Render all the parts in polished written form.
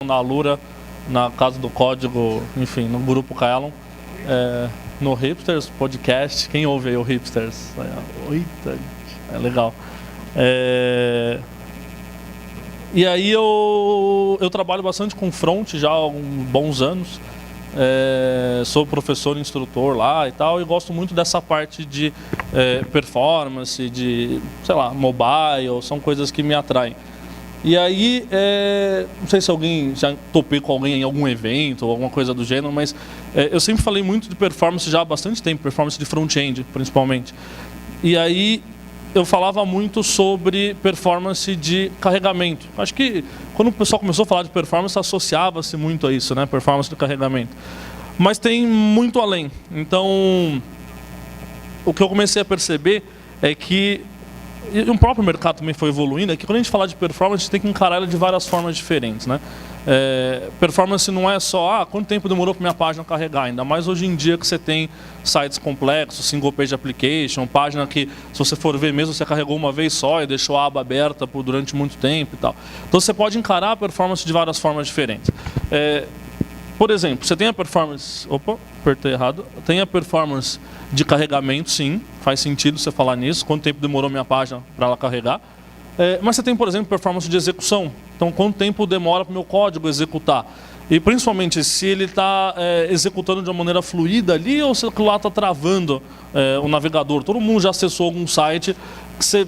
na Alura, na Casa do Código, enfim, no Grupo Kaelon, no Hipsters Podcast. Quem ouve aí o Hipsters? Eita, é legal. E aí eu trabalho bastante com front já há bons anos. Sou professor e instrutor lá e tal, e gosto muito dessa parte de performance, de, sei lá, mobile, são coisas que me atraem. E aí, não sei se alguém já topei com alguém em algum evento ou alguma coisa do gênero, mas eu sempre falei muito de performance já há bastante tempo, performance de front-end, principalmente. E aí eu falava muito sobre performance de carregamento. Acho que quando o pessoal começou a falar de performance, associava-se muito a isso, né? Performance de carregamento. Mas tem muito além. Então, o que eu comecei a perceber é que, e o próprio mercado também foi evoluindo, é que quando a gente fala de performance, a gente tem que encarar ela de várias formas diferentes, né? Performance não é só, quanto tempo demorou para minha página carregar, ainda mais hoje em dia que você tem sites complexos, single page application, página que, se você for ver mesmo, você carregou uma vez só e deixou a aba aberta durante muito tempo e tal. Então você pode encarar a performance de várias formas diferentes. Por exemplo, você tem a performance, apertei errado, tem a performance de carregamento, sim, faz sentido você falar nisso, quanto tempo demorou minha página para ela carregar. Mas você tem, por exemplo, performance de execução. Então, quanto tempo demora para o meu código executar? E, principalmente, se ele está executando de uma maneira fluida ali ou se lá está travando o navegador. Todo mundo já acessou algum site que você...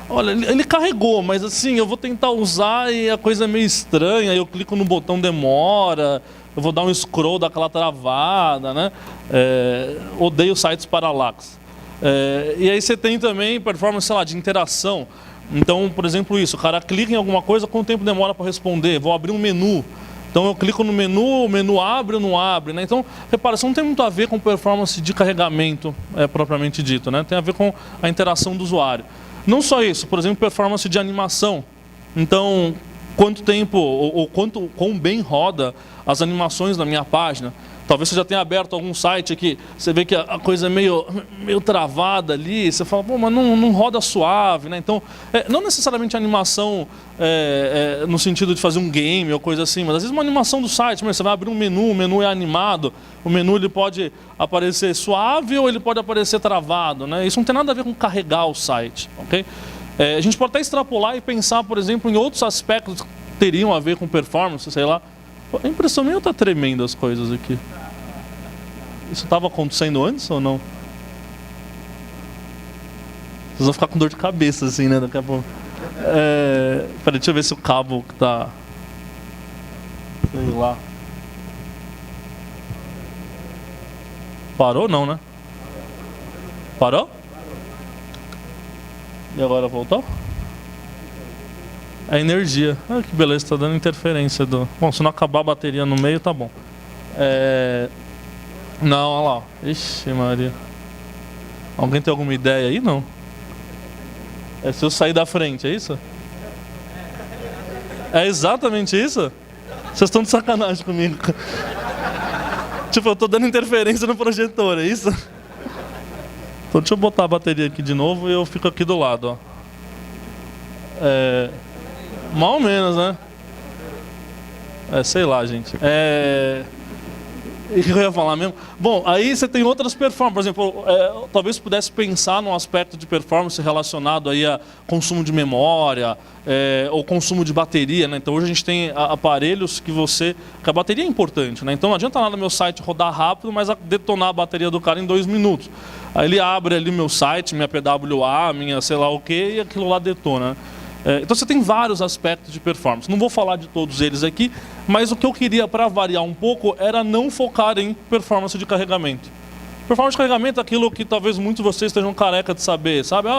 Olha, ele carregou, mas assim, eu vou tentar usar e a coisa é meio estranha. Eu clico no botão, demora. Eu vou dar um scroll daquela travada, né? Odeio sites parallax. E aí você tem também performance, sei lá, de interação. Então, por exemplo, isso, o cara clica em alguma coisa, quanto tempo demora para responder? Vou abrir um menu. Então eu clico no menu, o menu abre ou não abre, né? Então, repara, isso não tem muito a ver com performance de carregamento, propriamente dito, né? Tem a ver com a interação do usuário. Não só isso, por exemplo, performance de animação. Então, quanto tempo ou quão bem roda as animações na minha página. Talvez você já tenha aberto algum site aqui, você vê que a coisa é meio travada ali, você fala, pô, mas não roda suave, né? Então, não necessariamente a animação no sentido de fazer um game ou coisa assim, mas às vezes uma animação do site, você vai abrir um menu, o menu é animado, o menu ele pode aparecer suave ou ele pode aparecer travado, né? Isso não tem nada a ver com carregar o site, ok? A gente pode até extrapolar e pensar, por exemplo, em outros aspectos que teriam a ver com performance, sei lá. A impressão minha está tremendo as coisas aqui. Isso estava acontecendo antes ou não? Vocês vão ficar com dor de cabeça assim, né? Daqui a pouco. Peraí, deixa eu ver se o cabo que tá... Sei lá. Parou não, né? Parou? E agora voltou? É energia. Ah, que beleza, está dando interferência do... Bom, se não acabar a bateria no meio, tá bom. Não, olha lá. Ixi, Maria. Alguém tem alguma ideia aí? Não. É se eu sair da frente, é isso? É exatamente isso? Vocês estão de sacanagem comigo. Tipo, eu tô dando interferência no projetor, é isso? Então deixa eu botar a bateria aqui de novo e eu fico aqui do lado, ó. Mal ou menos, né? Sei lá, gente. O que eu ia falar mesmo? Bom, aí você tem outras performances. Por exemplo, talvez pudesse pensar num aspecto de performance relacionado aí a consumo de memória ou consumo de bateria, né? Então hoje a gente tem aparelhos que a bateria é importante, né? Então não adianta nada meu site rodar rápido, mas detonar a bateria do cara em 2 minutos. Aí ele abre ali meu site, minha PWA, minha sei lá o que, e aquilo lá detona, né? Então você tem vários aspectos de performance. Não vou falar de todos eles aqui, mas o que eu queria, para variar um pouco, era não focar em performance de carregamento. Performance de carregamento é aquilo que talvez muitos de vocês estejam careca de saber, sabe?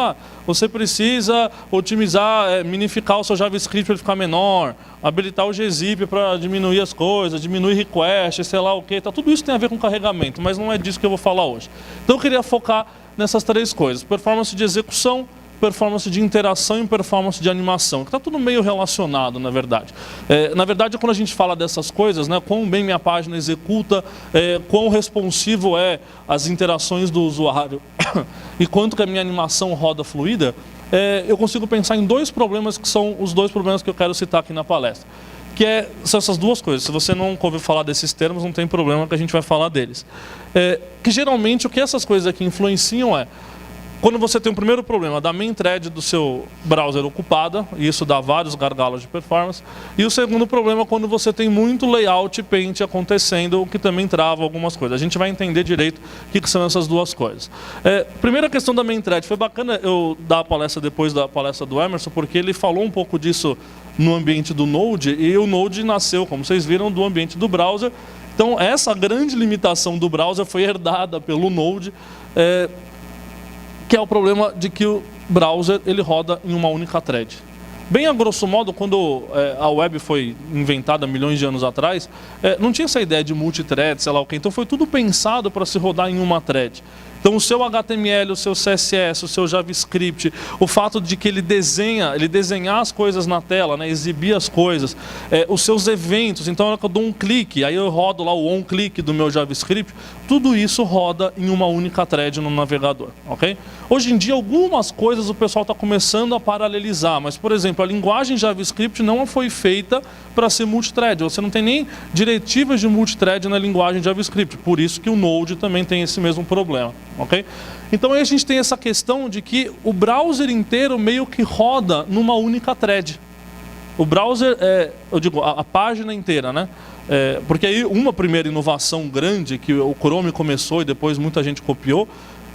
Você precisa otimizar, minificar o seu JavaScript para ele ficar menor, habilitar o gzip para diminuir as coisas, diminuir request, sei lá o que. Tudo isso tem a ver com carregamento, mas não é disso que eu vou falar hoje. Então eu queria focar nessas 3 coisas. Performance de execução, performance de interação e performance de animação, que está tudo meio relacionado, na verdade. Na verdade, quando a gente fala dessas coisas, né, quão bem minha página executa, quão responsivo as interações do usuário e quanto que a minha animação roda fluida, eu consigo pensar em 2 problemas que são os 2 problemas que eu quero citar aqui na palestra. são essas duas coisas. Se você não ouviu falar desses termos, não tem problema que a gente vai falar deles. Que geralmente o que essas coisas aqui influenciam quando você tem o primeiro problema da main thread do seu browser ocupada, e isso dá vários gargalos de performance, e o segundo problema é quando você tem muito layout paint acontecendo, o que também trava algumas coisas. A gente vai entender direito o que são essas duas coisas. Primeira questão da main thread, foi bacana eu dar a palestra depois da palestra do Emerson, porque ele falou um pouco disso no ambiente do Node, e o Node nasceu, como vocês viram, do ambiente do browser. Então essa grande limitação do browser foi herdada pelo Node, que é o problema de que o browser ele roda em uma única thread. Bem a grosso modo, quando a web foi inventada milhões de anos atrás, não tinha essa ideia de multithread, sei lá o quê. Então foi tudo pensado para se rodar em uma thread. Então o seu HTML, o seu CSS, o seu JavaScript, o fato de que ele desenhar as coisas na tela, né, exibir as coisas, os seus eventos, então na hora que eu dou um clique, aí eu rodo lá o on-click do meu JavaScript, tudo isso roda em uma única thread no navegador, ok? Hoje em dia algumas coisas o pessoal está começando a paralelizar, mas por exemplo, a linguagem JavaScript não foi feita para ser multithread, você não tem nem diretivas de multithread na linguagem JavaScript, por isso que o Node também tem esse mesmo problema. Okay? Então aí a gente tem essa questão de que o browser inteiro meio que roda numa única thread. O browser, eu digo, a página inteira, né? Porque aí uma primeira inovação grande que o Chrome começou e depois muita gente copiou,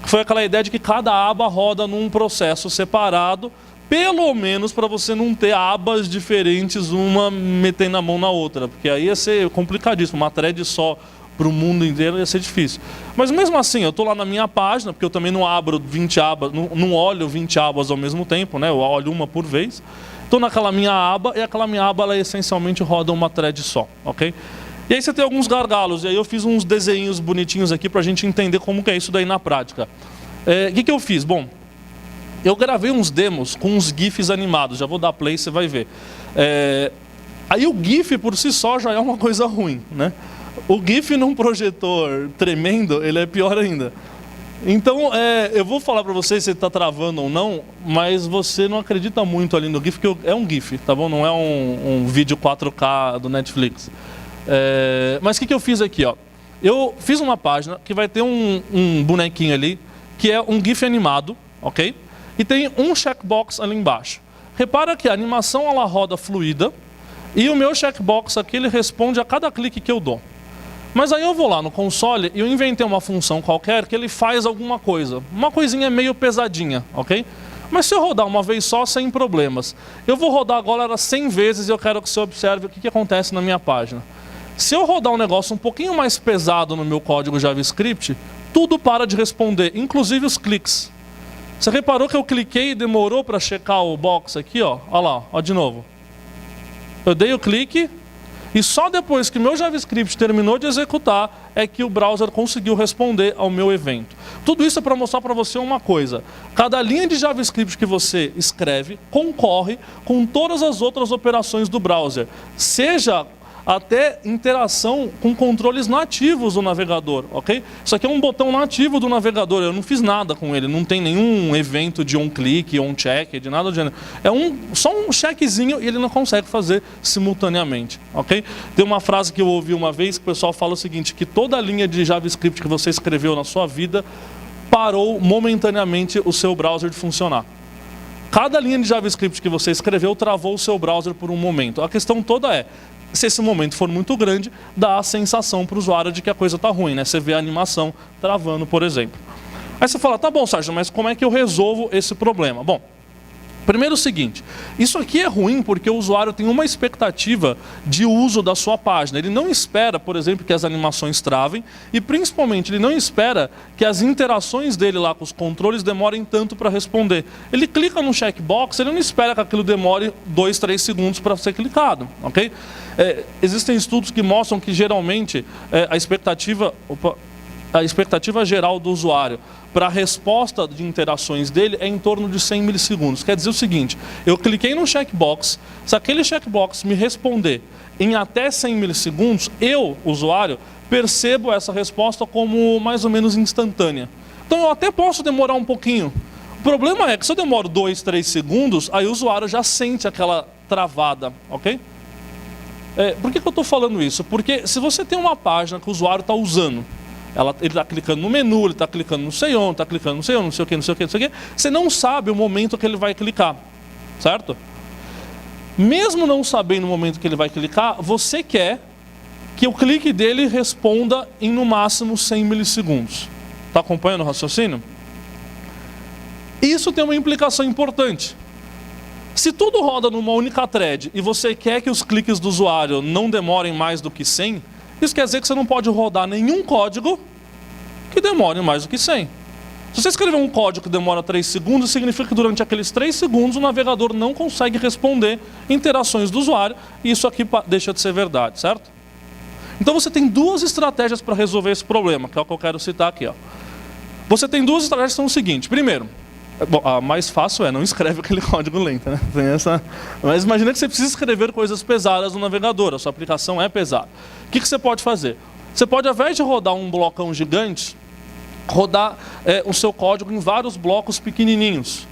foi aquela ideia de que cada aba roda num processo separado, pelo menos para você não ter abas diferentes, uma metendo a mão na outra, porque aí ia ser complicadíssimo, uma thread só para o mundo inteiro ia ser difícil. Mas mesmo assim, eu estou lá na minha página, porque eu também não abro 20 abas, não olho 20 abas ao mesmo tempo, né? Eu olho uma por vez. Estou naquela minha aba, e aquela minha aba ela essencialmente roda uma thread só, ok? E aí você tem alguns gargalos, e aí eu fiz uns desenhos bonitinhos aqui para a gente entender como que é isso daí na prática. O que eu fiz? Bom, eu gravei uns demos com uns GIFs animados, já vou dar play, você vai ver. Aí o GIF por si só já é uma coisa ruim, né? O GIF num projetor tremendo, ele é pior ainda. Então, eu vou falar para você se está travando ou não, mas você não acredita muito ali no GIF, porque é um GIF, tá bom? Não é um vídeo 4K do Netflix. Mas o que eu fiz aqui, ó? Eu fiz uma página que vai ter um bonequinho ali, que é um GIF animado, ok? E tem um checkbox ali embaixo. Repara que a animação ela roda fluida, e o meu checkbox aqui ele responde a cada clique que eu dou. Mas aí eu vou lá no console e eu inventei uma função qualquer que ele faz alguma coisa. Uma coisinha meio pesadinha, ok? Mas se eu rodar uma vez só, sem problemas. Eu vou rodar agora 100 vezes e eu quero que você observe o que acontece na minha página. Se eu rodar um negócio um pouquinho mais pesado no meu código JavaScript, tudo para de responder, inclusive os cliques. Você reparou que eu cliquei e demorou para checar o box aqui, ó? Olha lá, ó de novo. Eu dei o clique. E só depois que meu JavaScript terminou de executar é que o browser conseguiu responder ao meu evento. Tudo isso é para mostrar para você uma coisa. Cada linha de JavaScript que você escreve concorre com todas as outras operações do browser. Seja até interação com controles nativos do navegador, ok? Isso aqui é um botão nativo do navegador, eu não fiz nada com ele, não tem nenhum evento de on-click, on-check, de nada do gênero. É só um checkzinho e ele não consegue fazer simultaneamente, ok? Tem uma frase que eu ouvi uma vez que o pessoal fala o seguinte, que toda linha de JavaScript que você escreveu na sua vida parou momentaneamente o seu browser de funcionar. Cada linha de JavaScript que você escreveu travou o seu browser por um momento. A questão toda é, se esse momento for muito grande, dá a sensação para o usuário de que a coisa está ruim, né? Você vê a animação travando, por exemplo. Aí você fala, tá bom, Sérgio, mas como é que eu resolvo esse problema? Bom, primeiro o seguinte, isso aqui é ruim porque o usuário tem uma expectativa de uso da sua página. Ele não espera, por exemplo, que as animações travem e principalmente ele não espera que as interações dele lá com os controles demorem tanto para responder. Ele clica no checkbox, ele não espera que aquilo demore 2, 3 segundos para ser clicado, ok? Existem estudos que mostram que geralmente a expectativa geral do usuário para a resposta de interações dele é em torno de 100 milissegundos. Quer dizer o seguinte, eu cliquei no checkbox, se aquele checkbox me responder em até 100 milissegundos, eu, usuário, percebo essa resposta como mais ou menos instantânea. Então eu até posso demorar um pouquinho. O problema é que se eu demoro 2, 3 segundos, aí o usuário já sente aquela travada, ok? Por que eu estou falando isso? Porque se você tem uma página que o usuário está usando, ele está clicando no menu, ele está clicando no sei onde, está clicando no sei onde, não sei o que, não sei o que, não sei o que, você não sabe o momento que ele vai clicar, certo? Mesmo não sabendo o momento que ele vai clicar, você quer que o clique dele responda em no máximo 100 milissegundos. Está acompanhando o raciocínio? Isso tem uma implicação importante. Se tudo roda numa única thread e você quer que os cliques do usuário não demorem mais do que 100, isso quer dizer que você não pode rodar nenhum código que demore mais do que 100. Se você escrever um código que demora 3 segundos, significa que durante aqueles 3 segundos o navegador não consegue responder interações do usuário, e isso aqui deixa de ser verdade, certo? Então você tem duas estratégias para resolver esse problema, que é o que eu quero citar aqui. Você tem duas estratégias que são o seguinte: primeiro, a mais fácil não escreve aquele código lento, né? Tem essa... Mas imagina que você precisa escrever coisas pesadas no navegador, a sua aplicação é pesada. O que você pode fazer? Você pode, ao invés de rodar um blocão gigante, rodar o seu código em vários blocos pequenininhos.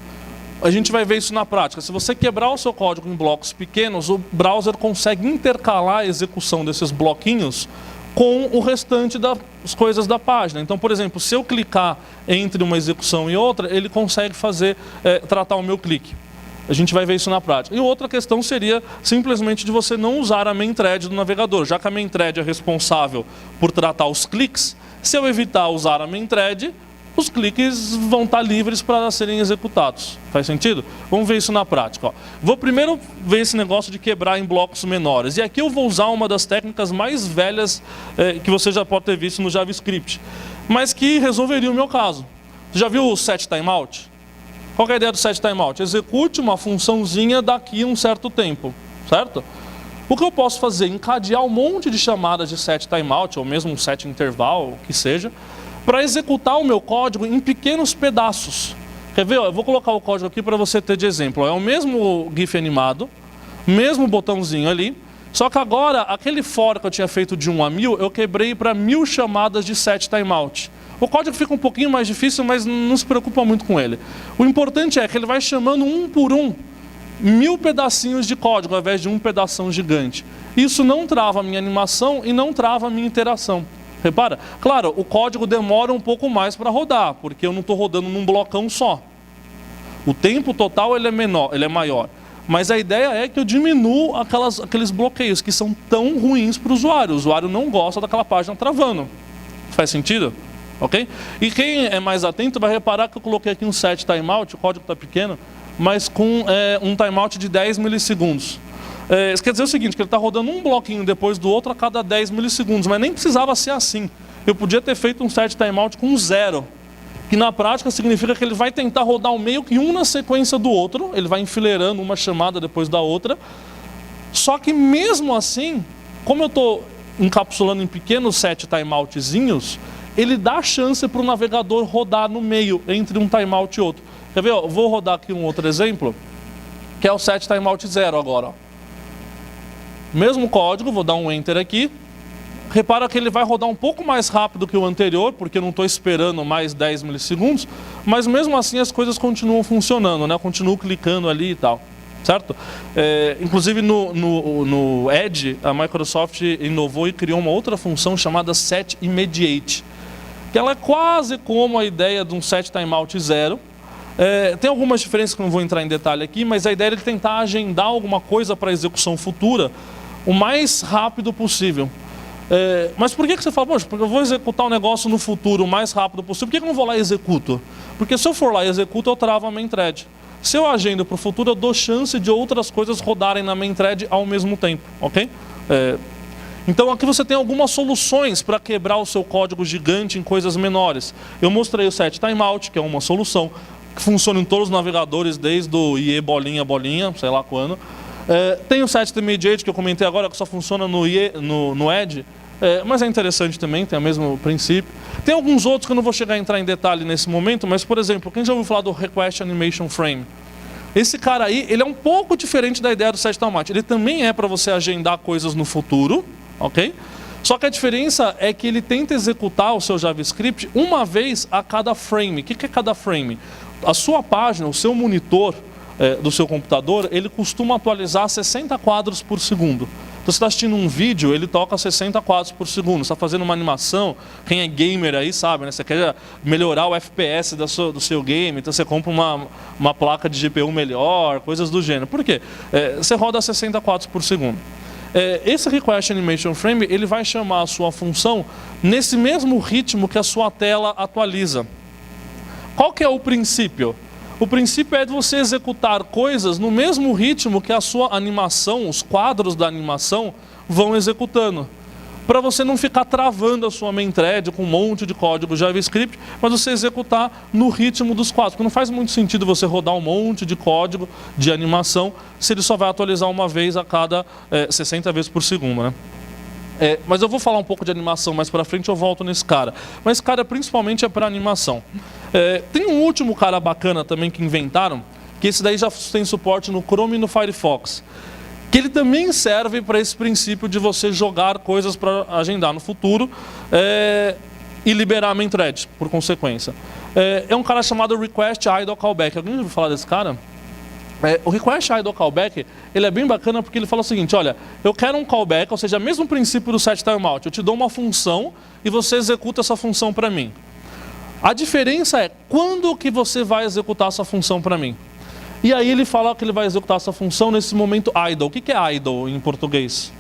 A gente vai ver isso na prática. Se você quebrar o seu código em blocos pequenos, o browser consegue intercalar a execução desses bloquinhos com o restante das coisas da página. Então, por exemplo, se eu clicar entre uma execução e outra, ele consegue tratar o meu clique. A gente vai ver isso na prática. E outra questão seria simplesmente de você não usar a main thread do navegador. Já que a main thread é responsável por tratar os cliques, se eu evitar usar a main thread, os cliques vão estar livres para serem executados. Faz sentido? Vamos ver isso na prática. Vou primeiro ver esse negócio de quebrar em blocos menores. E aqui eu vou usar uma das técnicas mais velhas que você já pode ter visto no JavaScript, mas que resolveria o meu caso. Você já viu o set timeout? Qual é a ideia do set timeout? Execute uma funçãozinha daqui a um certo tempo, certo? O que eu posso fazer? Encadear um monte de chamadas de set timeout, ou mesmo um set interval, o que seja, para executar o meu código em pequenos pedaços. Quer ver? Eu vou colocar o código aqui para você ter de exemplo. É o mesmo GIF animado, mesmo botãozinho ali, só que agora, aquele for que eu tinha feito de 1 a 1000, eu quebrei para 1000 chamadas de set timeout. O código fica um pouquinho mais difícil, mas não se preocupa muito com ele. O importante é que ele vai chamando um por um 1000 pedacinhos de código, ao invés de um pedação gigante. Isso não trava a minha animação e não trava a minha interação. Repara? Claro, o código demora um pouco mais para rodar, porque eu não estou rodando num blocão só. O tempo total ele é maior. Mas a ideia é que eu diminuo aqueles bloqueios que são tão ruins para o usuário. O usuário não gosta daquela página travando. Faz sentido? Ok? E quem é mais atento vai reparar que eu coloquei aqui um set timeout, o código está pequeno, mas com um timeout de 10 milissegundos. Isso quer dizer o seguinte, que ele está rodando um bloquinho depois do outro a cada 10 milissegundos, mas nem precisava ser assim. Eu podia ter feito um set timeout com 0, que na prática significa que ele vai tentar rodar meio que um na sequência do outro, ele vai enfileirando uma chamada depois da outra, só que mesmo assim, como eu estou encapsulando em pequenos set timeoutzinhos, ele dá chance para o navegador rodar no meio, entre um timeout e outro. Quer ver? Eu vou rodar aqui um outro exemplo, que é o set timeout 0 agora. Mesmo código, vou dar um enter aqui. Repara que ele vai rodar um pouco mais rápido que o anterior, porque eu não estou esperando mais 10 milissegundos, mas mesmo assim as coisas continuam funcionando, né? Eu continuo clicando ali e tal, certo? Inclusive no Edge, a Microsoft inovou e criou uma outra função chamada Set Immediate, que ela é quase como a ideia de um set timeout 0. Tem algumas diferenças que eu não vou entrar em detalhe aqui, mas a ideia é de tentar agendar alguma coisa para execução futura o mais rápido possível. Mas por que você fala, poxa, porque eu vou executar um negócio no futuro o mais rápido possível, por que eu não vou lá e executo? Porque se eu for lá e executo, eu travo a main thread. Se eu agendo para o futuro, eu dou chance de outras coisas rodarem na main thread ao mesmo tempo, ok? Então aqui você tem algumas soluções para quebrar o seu código gigante em coisas menores. Eu mostrei o set timeout, que é uma solução que funciona em todos os navegadores, desde o IE bolinha, sei lá quando. Tem o set immediate, que eu comentei agora, que só funciona no Edge, mas é interessante também, tem o mesmo princípio. Tem alguns outros que eu não vou chegar a entrar em detalhe nesse momento, mas, por exemplo, quem já ouviu falar do Request Animation Frame? Esse cara aí, ele é um pouco diferente da ideia do set timeout. Ele também é para você agendar coisas no futuro, ok? Só que a diferença é que ele tenta executar o seu JavaScript uma vez a cada frame. O que é cada frame? A sua página, o seu monitor do seu computador, ele costuma atualizar 60 quadros por segundo. Então você está assistindo um vídeo, ele toca 60 quadros por segundo. Você está fazendo uma animação, quem é gamer aí sabe, né? Você quer melhorar o FPS do seu game, então você compra uma placa de GPU melhor, coisas do gênero. Por quê? Você roda a 60 quadros por segundo. Esse Request Animation Frame, ele vai chamar a sua função nesse mesmo ritmo que a sua tela atualiza. Qual que é o princípio? O princípio é de você executar coisas no mesmo ritmo que a sua animação, os quadros da animação vão executando. Para você não ficar travando a sua main thread com um monte de código JavaScript, mas você executar no ritmo dos quadros. Porque não faz muito sentido você rodar um monte de código de animação se ele só vai atualizar uma vez a cada 60 vezes por segundo, né? Mas eu vou falar um pouco de animação mais para frente, eu volto nesse cara. Mas esse cara principalmente é para animação. Tem um último cara bacana também que inventaram, que esse daí já tem suporte no Chrome e no Firefox, que ele também serve para esse princípio de você jogar coisas para agendar no futuro e liberar a main thread, por consequência. É um cara chamado Request Idle Callback. Alguém já ouviu falar desse cara? O Request Idle Callback, ele é bem bacana porque ele fala o seguinte, olha, eu quero um callback, ou seja, o mesmo princípio do setTimeout, eu te dou uma função e você executa essa função para mim. A diferença é quando que você vai executar essa função para mim. E aí ele fala que ele vai executar essa função nesse momento idle. O que é idle em português?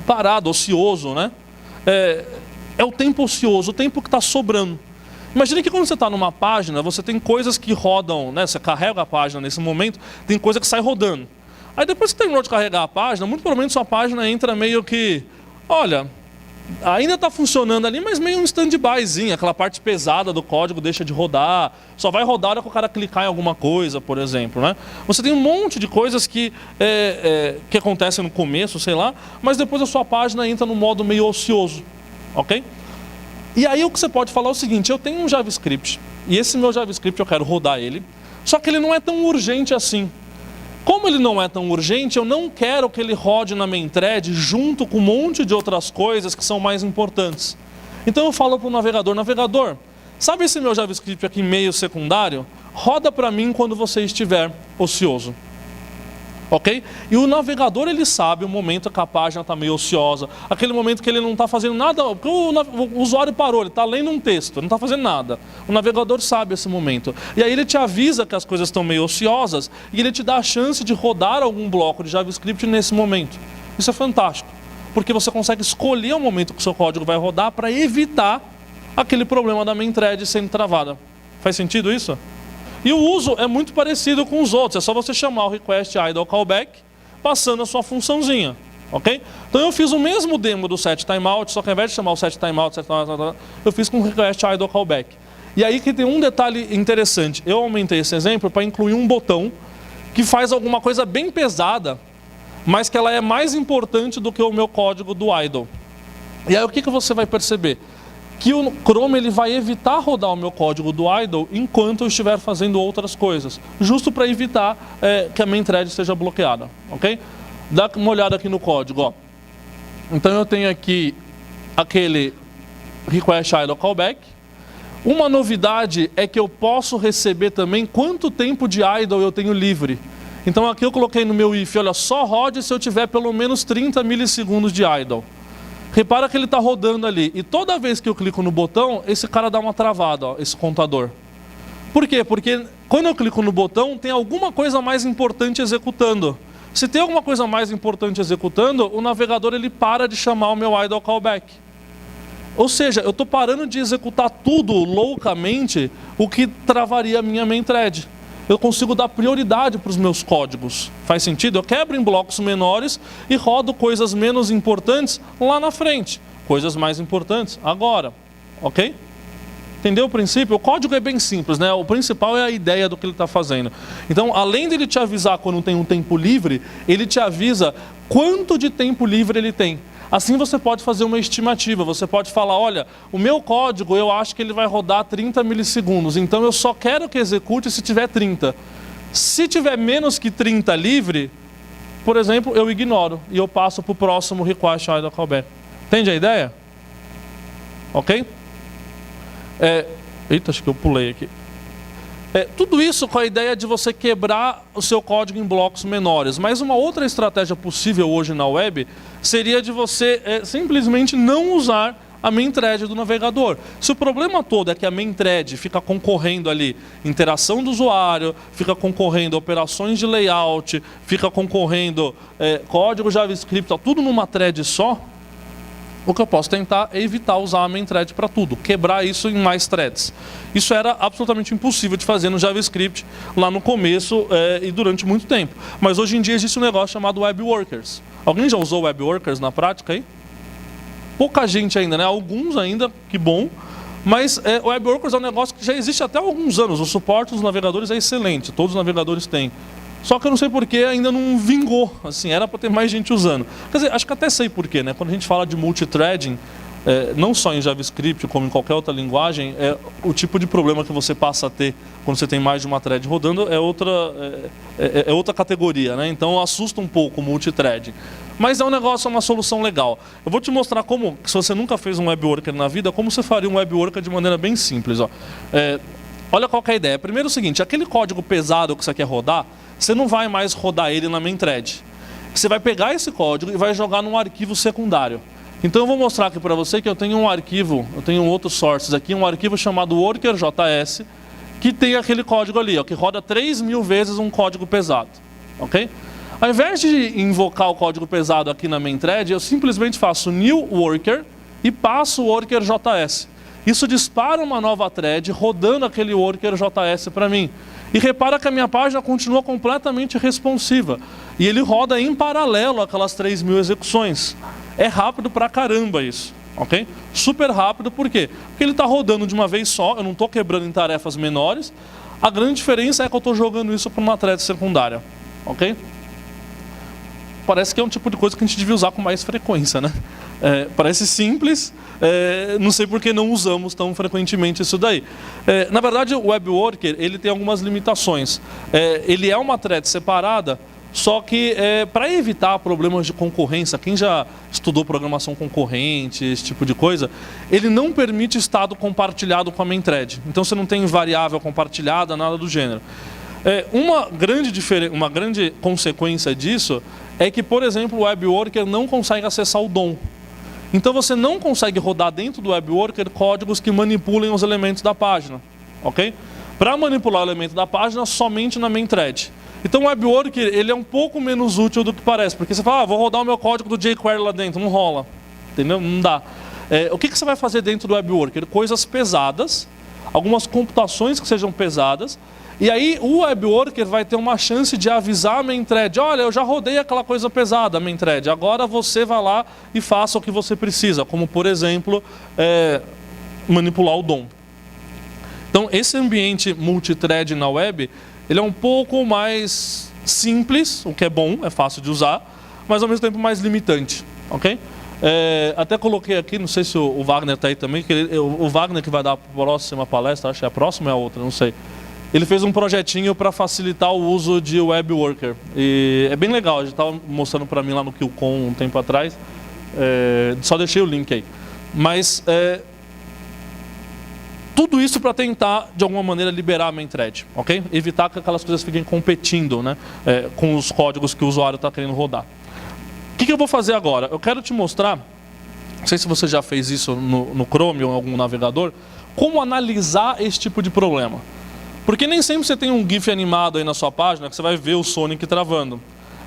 Parado, ocioso, né? É o tempo ocioso, o tempo que está sobrando. Imagina que quando você está numa página, você tem coisas que rodam, né? Você carrega a página nesse momento, tem coisa que sai rodando. Aí depois que terminou de carregar a página, muito provavelmente sua página entra meio que, olha, ainda está funcionando ali, mas meio um stand-byzinho, aquela parte pesada do código deixa de rodar, só vai rodar hora que o cara clicar em alguma coisa, por exemplo, né? Você tem um monte de coisas que acontecem no começo, sei lá, mas depois a sua página entra no modo meio ocioso, ok? E aí o que você pode falar é o seguinte, eu tenho um JavaScript, e esse meu JavaScript eu quero rodar ele, só que ele não é tão urgente assim. Como ele não é tão urgente, eu não quero que ele rode na main thread junto com um monte de outras coisas que são mais importantes. Então eu falo para o navegador, sabe esse meu JavaScript aqui meio secundário? Roda para mim quando você estiver ocioso. Ok? E o navegador, ele sabe o momento que a página está meio ociosa, aquele momento que ele não está fazendo nada, porque o usuário parou, ele está lendo um texto, não está fazendo nada. O navegador sabe esse momento. E aí ele te avisa que as coisas estão meio ociosas e ele te dá a chance de rodar algum bloco de JavaScript nesse momento. Isso é fantástico, porque você consegue escolher o momento que o seu código vai rodar para evitar aquele problema da main thread sendo travada. Faz sentido isso? E o uso é muito parecido com os outros, é só você chamar o Request Idle Callback passando a sua funçãozinha, ok? Então eu fiz o mesmo demo do setTimeout, só que ao invés de chamar o setTimeout, eu fiz com o Request Idle Callback. E aí que tem um detalhe interessante, eu aumentei esse exemplo para incluir um botão que faz alguma coisa bem pesada, mas que ela é mais importante do que o meu código do idle. E aí o que você vai perceber? Que o Chrome ele vai evitar rodar o meu código do idle enquanto eu estiver fazendo outras coisas, justo para evitar que a main thread seja bloqueada, ok? Dá uma olhada aqui no código, ó. Então eu tenho aqui aquele Request Idle Callback. Uma novidade é que eu posso receber também quanto tempo de idle eu tenho livre. Então aqui eu coloquei no meu if, olha, só rode se eu tiver pelo menos 30 milissegundos de idle. Repara que ele está rodando ali, e toda vez que eu clico no botão, esse cara dá uma travada, ó, esse contador. Por quê? Porque quando eu clico no botão, tem alguma coisa mais importante executando. Se tem alguma coisa mais importante executando, o navegador ele para de chamar o meu idle callback. Ou seja, eu estou parando de executar tudo loucamente, o que travaria a minha main thread. Eu consigo dar prioridade para os meus códigos. Faz sentido? Eu quebro em blocos menores e rodo coisas menos importantes lá na frente. Coisas mais importantes agora. Ok? Entendeu o princípio? O código é bem simples, né? O principal é a ideia do que ele está fazendo. Então, além de ele te avisar quando tem um tempo livre, ele te avisa quanto de tempo livre ele tem. Assim você pode fazer uma estimativa, você pode falar, olha, o meu código eu acho que ele vai rodar 30 milissegundos, então eu só quero que execute se tiver 30. Se tiver menos que 30 livre, por exemplo, eu ignoro e eu passo para o próximo Request Idle Callback. Entende a ideia? Ok? Eita, acho que eu pulei aqui. Tudo isso com a ideia de você quebrar o seu código em blocos menores. Mas uma outra estratégia possível hoje na web seria de você simplesmente não usar a main thread do navegador. Se o problema todo é que a main thread fica concorrendo ali interação do usuário, fica concorrendo operações de layout, fica concorrendo código JavaScript, tudo numa thread só, o que eu posso tentar é evitar usar a main thread para tudo, quebrar isso em mais threads. Isso era absolutamente impossível de fazer no JavaScript lá no começo e durante muito tempo. Mas hoje em dia existe um negócio chamado Web Workers. Alguém já usou Web Workers na prática aí? Pouca gente ainda, né? Alguns ainda, que bom. Mas o Web Workers é um negócio que já existe até há alguns anos. O suporte dos navegadores é excelente, todos os navegadores têm. Só que eu não sei porquê ainda não vingou, assim, era para ter mais gente usando. Quer dizer, acho que até sei porquê, né? Quando a gente fala de multithreading, não só em JavaScript, como em qualquer outra linguagem, o tipo de problema que você passa a ter quando você tem mais de uma thread rodando é outra categoria, né? Então assusta um pouco o multithreading. Mas é um negócio, é uma solução legal. Eu vou te mostrar como, se você nunca fez um web worker na vida, como você faria um web worker de maneira bem simples. Ó. Olha qual que é a ideia. Primeiro é o seguinte, aquele código pesado que você quer rodar, você não vai mais rodar ele na main thread. Você vai pegar esse código e vai jogar num arquivo secundário. Então eu vou mostrar aqui para você que eu tenho um arquivo, eu tenho outros sources aqui, um arquivo chamado worker.js, que tem aquele código ali, ó, que roda 3.000 vezes um código pesado. Ok? Ao invés de invocar o código pesado aqui na main thread, eu simplesmente faço new worker e passo o worker.js. Isso dispara uma nova thread rodando aquele worker.js para mim. E repara que a minha página continua completamente responsiva. E ele roda em paralelo aquelas 3.000 execuções. É rápido pra caramba isso, ok? Super rápido, por quê? Porque ele está rodando de uma vez só, eu não estou quebrando em tarefas menores. A grande diferença é que eu estou jogando isso para uma thread secundária, ok? Parece que é um tipo de coisa que a gente devia usar com mais frequência, né? Parece simples, não sei por que não usamos tão frequentemente isso daí. Na verdade, o Web Worker ele tem algumas limitações. Ele é uma thread separada, só que para evitar problemas de concorrência, quem já estudou programação concorrente, esse tipo de coisa, ele não permite estado compartilhado com a main thread. Então você não tem variável compartilhada, nada do gênero. Uma grande consequência disso é que, por exemplo, o Web Worker não consegue acessar o DOM. Então você não consegue rodar dentro do Web Worker códigos que manipulem os elementos da página, ok? Para manipular o elemento da página, somente na main thread. Então o Web Worker ele é um pouco menos útil do que parece, porque você fala, vou rodar o meu código do jQuery lá dentro, não rola, entendeu? Não dá. O que você vai fazer dentro do Web Worker? Coisas pesadas, algumas computações que sejam pesadas, e aí o Web Worker vai ter uma chance de avisar a main thread, olha, eu já rodei aquela coisa pesada, main thread, agora você vai lá e faça o que você precisa, como por exemplo, manipular o DOM. Então esse ambiente multithread na web, ele é um pouco mais simples, o que é bom, é fácil de usar, mas ao mesmo tempo mais limitante, ok? Até coloquei aqui, não sei se o Wagner está aí também, o Wagner que vai dar a próxima palestra, acho que é a próxima ou é a outra, não sei. Ele fez um projetinho para facilitar o uso de Web Worker. E é bem legal, a gente estava mostrando para mim lá no QCon um tempo atrás. Só deixei o link aí. Mas tudo isso para tentar, de alguma maneira, liberar a main thread, ok? Evitar que aquelas coisas fiquem competindo, né, com os códigos que o usuário está querendo rodar. O que eu vou fazer agora? Eu quero te mostrar, não sei se você já fez isso no Chrome ou em algum navegador, como analisar esse tipo de problema. Porque nem sempre você tem um GIF animado aí na sua página que você vai ver o Sonic travando.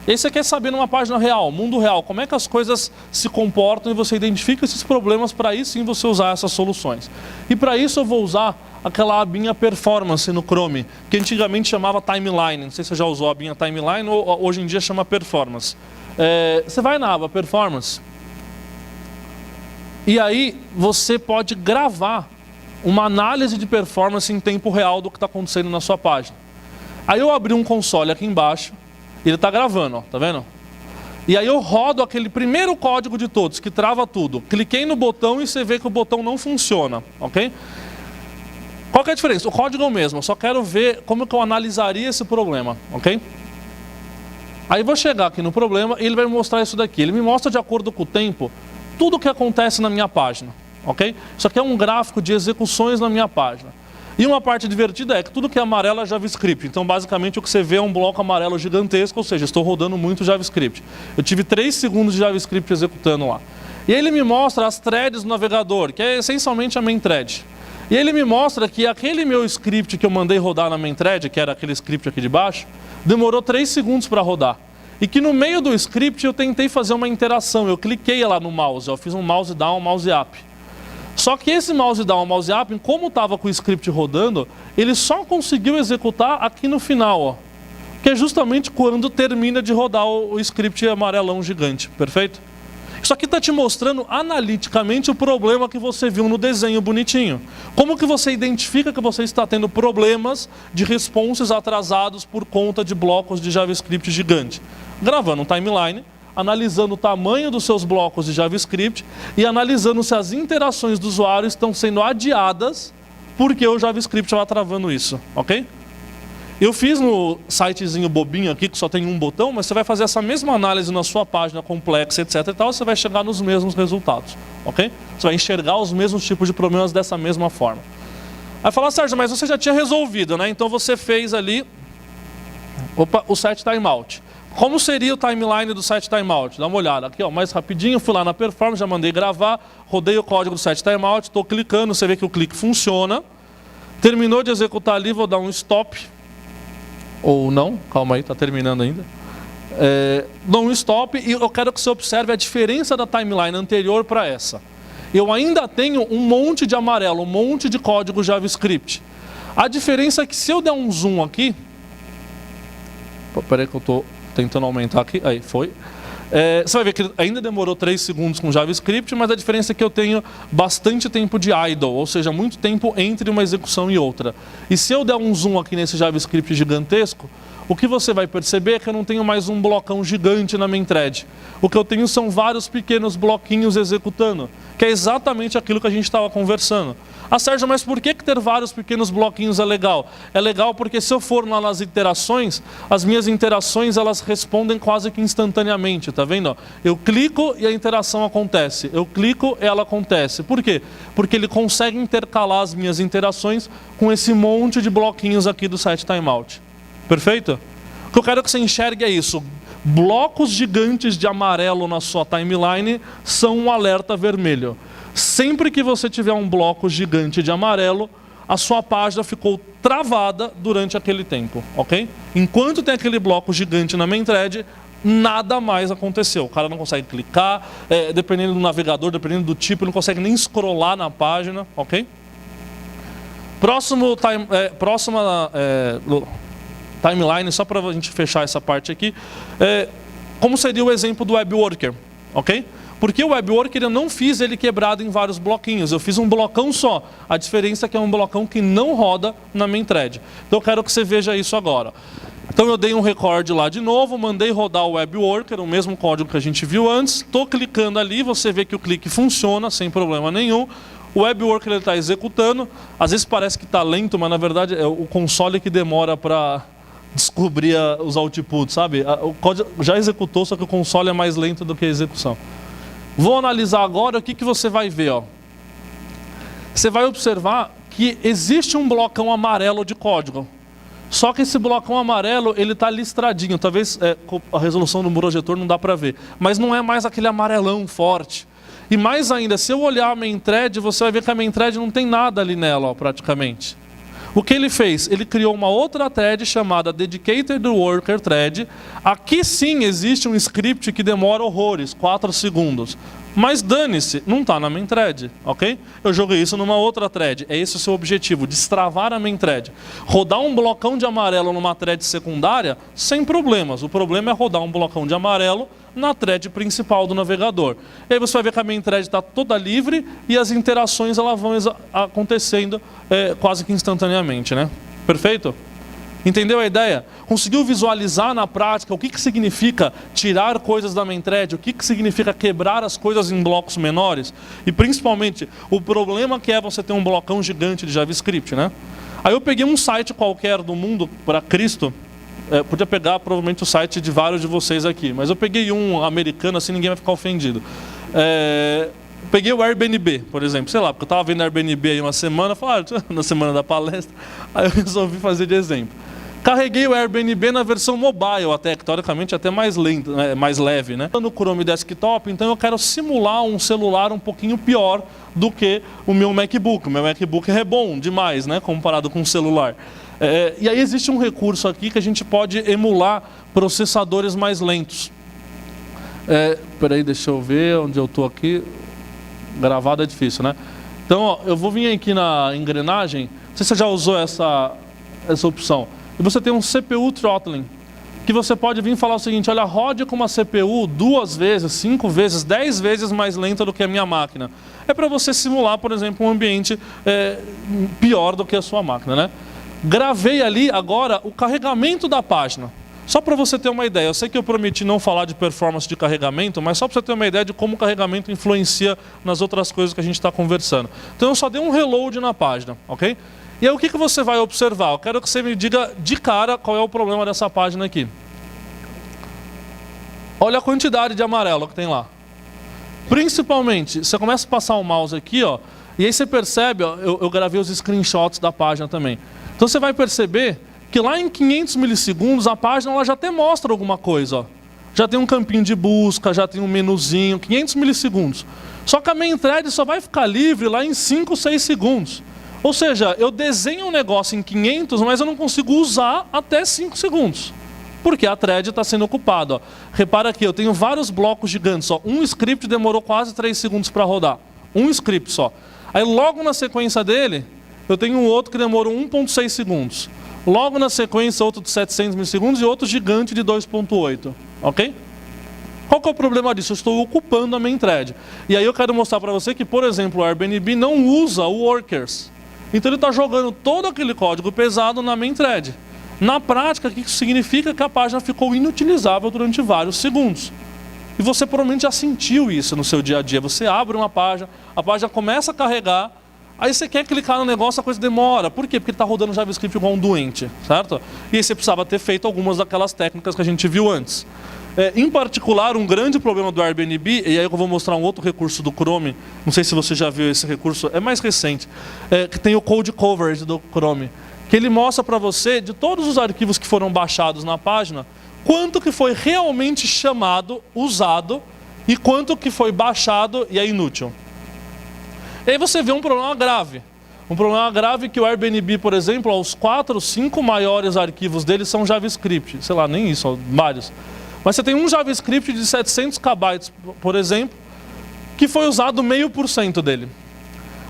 E aí você quer saber numa página real, mundo real, como é que as coisas se comportam e você identifica esses problemas para aí sim você usar essas soluções. E para isso eu vou usar aquela abinha Performance no Chrome, que antigamente chamava Timeline. Não sei se você já usou a abinha Timeline ou hoje em dia chama Performance. Você vai na aba Performance e aí você pode gravar uma análise de performance em tempo real do que está acontecendo na sua página. Aí eu abri um console aqui embaixo, e ele está gravando, ó, tá vendo? E aí eu rodo aquele primeiro código de todos, que trava tudo. Cliquei no botão e você vê que o botão não funciona, ok? Qual que é a diferença? O código é o mesmo, eu só quero ver como que eu analisaria esse problema, ok? Aí eu vou chegar aqui no problema e ele vai me mostrar isso daqui. Ele me mostra de acordo com o tempo, tudo o que acontece na minha página. Ok? Isso aqui é um gráfico de execuções na minha página. E uma parte divertida é que tudo que é amarelo é JavaScript. Então, basicamente, o que você vê é um bloco amarelo gigantesco, ou seja, estou rodando muito JavaScript. Eu tive 3 segundos de JavaScript executando lá. E ele me mostra as threads do navegador, que é essencialmente a main thread. E ele me mostra que aquele meu script que eu mandei rodar na main thread, que era aquele script aqui de baixo, demorou 3 segundos para rodar. E que no meio do script eu tentei fazer uma interação. Eu cliquei lá no mouse, eu fiz um mouse down, mouse up. Só que esse mouse down, mouse up, como estava com o script rodando, ele só conseguiu executar aqui no final, ó, que é justamente quando termina de rodar o script amarelão gigante, perfeito? Isso aqui está te mostrando analiticamente o problema que você viu no desenho bonitinho. Como que você identifica que você está tendo problemas de responses atrasados por conta de blocos de JavaScript gigante? Gravando um timeline, analisando o tamanho dos seus blocos de JavaScript e analisando se as interações do usuário estão sendo adiadas porque o JavaScript estava travando isso, ok? Eu fiz no sitezinho bobinho aqui, que só tem um botão, mas você vai fazer essa mesma análise na sua página complexa, etc. e tal, você vai chegar nos mesmos resultados, ok? Você vai enxergar os mesmos tipos de problemas dessa mesma forma. Aí fala, Sérgio, mas você já tinha resolvido, né? Então você fez ali o set timeout. Como seria o timeline do set timeout? Dá uma olhada aqui, ó, mais rapidinho, fui lá na performance, já mandei gravar, rodei o código do set timeout, estou clicando, você vê que o clique funciona. Terminou de executar ali, vou dar um stop. Ou não, calma aí, está terminando ainda. Dou um stop e eu quero que você observe a diferença da timeline anterior para essa. Eu ainda tenho um monte de amarelo, um monte de código JavaScript. A diferença é que se eu der um zoom aqui... Peraí que eu estou tentando aumentar aqui. Aí, foi. Você vai ver que ainda demorou 3 segundos com JavaScript, mas a diferença é que eu tenho bastante tempo de idle, ou seja, muito tempo entre uma execução e outra. E se eu der um zoom aqui nesse JavaScript gigantesco, o que você vai perceber é que eu não tenho mais um blocão gigante na main thread. O que eu tenho são vários pequenos bloquinhos executando, que é exatamente aquilo que a gente estava conversando. Ah, Sérgio, mas por que ter vários pequenos bloquinhos é legal? É legal porque se eu for lá nas interações, as minhas interações elas respondem quase que instantaneamente, tá vendo? Eu clico e a interação acontece. Eu clico e ela acontece. Por quê? Porque ele consegue intercalar as minhas interações com esse monte de bloquinhos aqui do set timeout. Perfeito? O que eu quero que você enxergue é isso. Blocos gigantes de amarelo na sua timeline são um alerta vermelho. Sempre que você tiver um bloco gigante de amarelo, a sua página ficou travada durante aquele tempo, ok? Enquanto tem aquele bloco gigante na main thread, nada mais aconteceu. O cara não consegue clicar, dependendo do navegador, dependendo do tipo, ele não consegue nem scrollar na página, ok? Próxima timeline, só para a gente fechar essa parte aqui, como seria o exemplo do Web Worker, ok? Porque o Web Worker eu não fiz ele quebrado em vários bloquinhos, eu fiz um blocão só. A diferença é que é um blocão que não roda na main thread. Então eu quero que você veja isso agora. Então eu dei um record lá de novo, mandei rodar o Web Worker, o mesmo código que a gente viu antes. Estou clicando ali, você vê que o clique funciona sem problema nenhum. O Web Worker está executando, às vezes parece que está lento, mas na verdade é o console que demora para descobrir os outputs, sabe? O código já executou, só que o console é mais lento do que a execução. Vou analisar agora o que você vai ver, ó. Você vai observar que existe um blocão amarelo de código. Só que esse blocão amarelo, ele está listradinho. Talvez com a resolução do projetor não dá para ver. Mas não é mais aquele amarelão forte. E mais ainda, se eu olhar a main thread, você vai ver que a main thread não tem nada ali nela, ó, praticamente. O que ele fez? Ele criou uma outra thread chamada Dedicated Worker Thread. Aqui sim existe um script que demora horrores, 4 segundos. Mas dane-se, não está na main thread, ok? Eu joguei isso numa outra thread. É esse o seu objetivo, destravar a main thread. Rodar um blocão de amarelo numa thread secundária, sem problemas. O problema é rodar um blocão de amarelo na thread principal do navegador. E aí você vai ver que a main thread está toda livre e as interações elas vão acontecendo quase que instantaneamente, né? Perfeito? Entendeu a ideia? Conseguiu visualizar na prática o que significa tirar coisas da main thread, o que significa quebrar as coisas em blocos menores? E principalmente, o problema que é você ter um blocão gigante de JavaScript, né? Aí eu peguei um site qualquer do mundo para Cristo, podia pegar provavelmente o site de vários de vocês aqui, mas eu peguei um americano, assim ninguém vai ficar ofendido. peguei o Airbnb, por exemplo, sei lá, porque eu estava vendo Airbnb aí uma semana, falei, na semana da palestra, aí eu resolvi fazer de exemplo. Carreguei o Airbnb na versão mobile, até que teoricamente até mais lento, mais leve, né? No Chrome Desktop, então eu quero simular um celular um pouquinho pior do que o meu MacBook. O meu MacBook é bom demais, né? Comparado com o celular. E aí existe um recurso aqui que a gente pode emular processadores mais lentos. Peraí, deixa eu ver onde eu estou aqui. Gravado é difícil, né? Então, ó, eu vou vir aqui na engrenagem. Não sei se você já usou essa opção. E você tem um CPU throttling, que você pode vir falar o seguinte: olha, rode com uma CPU 2 vezes, 5 vezes, 10 vezes mais lenta do que a minha máquina. É para você simular, por exemplo, um ambiente pior do que a sua máquina, né? Gravei ali agora o carregamento da página. Só para você ter uma ideia, eu sei que eu prometi não falar de performance de carregamento, mas só para você ter uma ideia de como o carregamento influencia nas outras coisas que a gente está conversando. Então eu só dei um reload na página, ok? E aí o que você vai observar? Eu quero que você me diga de cara qual é o problema dessa página aqui. Olha a quantidade de amarelo que tem lá. Principalmente, você começa a passar o mouse aqui, ó, e aí você percebe, ó, eu gravei os screenshots da página também. Então você vai perceber que lá em 500 milissegundos a página ela já até mostra alguma coisa, ó. Já tem um campinho de busca, já tem um menuzinho, 500 milissegundos. Só que a main thread só vai ficar livre lá em 5, 6 segundos. Ou seja, eu desenho um negócio em 500, mas eu não consigo usar até 5 segundos. Porque a thread está sendo ocupada. Ó. Repara aqui, eu tenho vários blocos gigantes. Ó. Um script demorou quase 3 segundos para rodar. Um script só. Aí logo na sequência dele, eu tenho um outro que demorou 1,6 segundos. Logo na sequência, outro de 700 milissegundos e outro gigante de 2,8. Ok? Qual que é o problema disso? Eu estou ocupando a main thread. E aí eu quero mostrar para você que, por exemplo, o Airbnb não usa o workers. Então ele está jogando todo aquele código pesado na main thread. Na prática, isso significa que a página ficou inutilizável durante vários segundos. E você provavelmente já sentiu isso no seu dia a dia. Você abre uma página, a página começa a carregar, aí você quer clicar no negócio, a coisa demora. Por quê? Porque ele está rodando JavaScript igual um doente, certo? E aí você precisava ter feito algumas daquelas técnicas que a gente viu antes. Em particular, um grande problema do Airbnb, e aí eu vou mostrar um outro recurso do Chrome, não sei se você já viu esse recurso, é mais recente, que tem o Code Coverage do Chrome, que ele mostra para você, de todos os arquivos que foram baixados na página, quanto que foi realmente chamado, usado, e quanto que foi baixado e é inútil. E aí você vê um problema grave. Um problema grave que o Airbnb, por exemplo, os 4, 5 maiores arquivos dele são JavaScript, sei lá, nem isso, vários. Mas você tem um JavaScript de 700 KB, por exemplo, que foi usado 0,5% dele.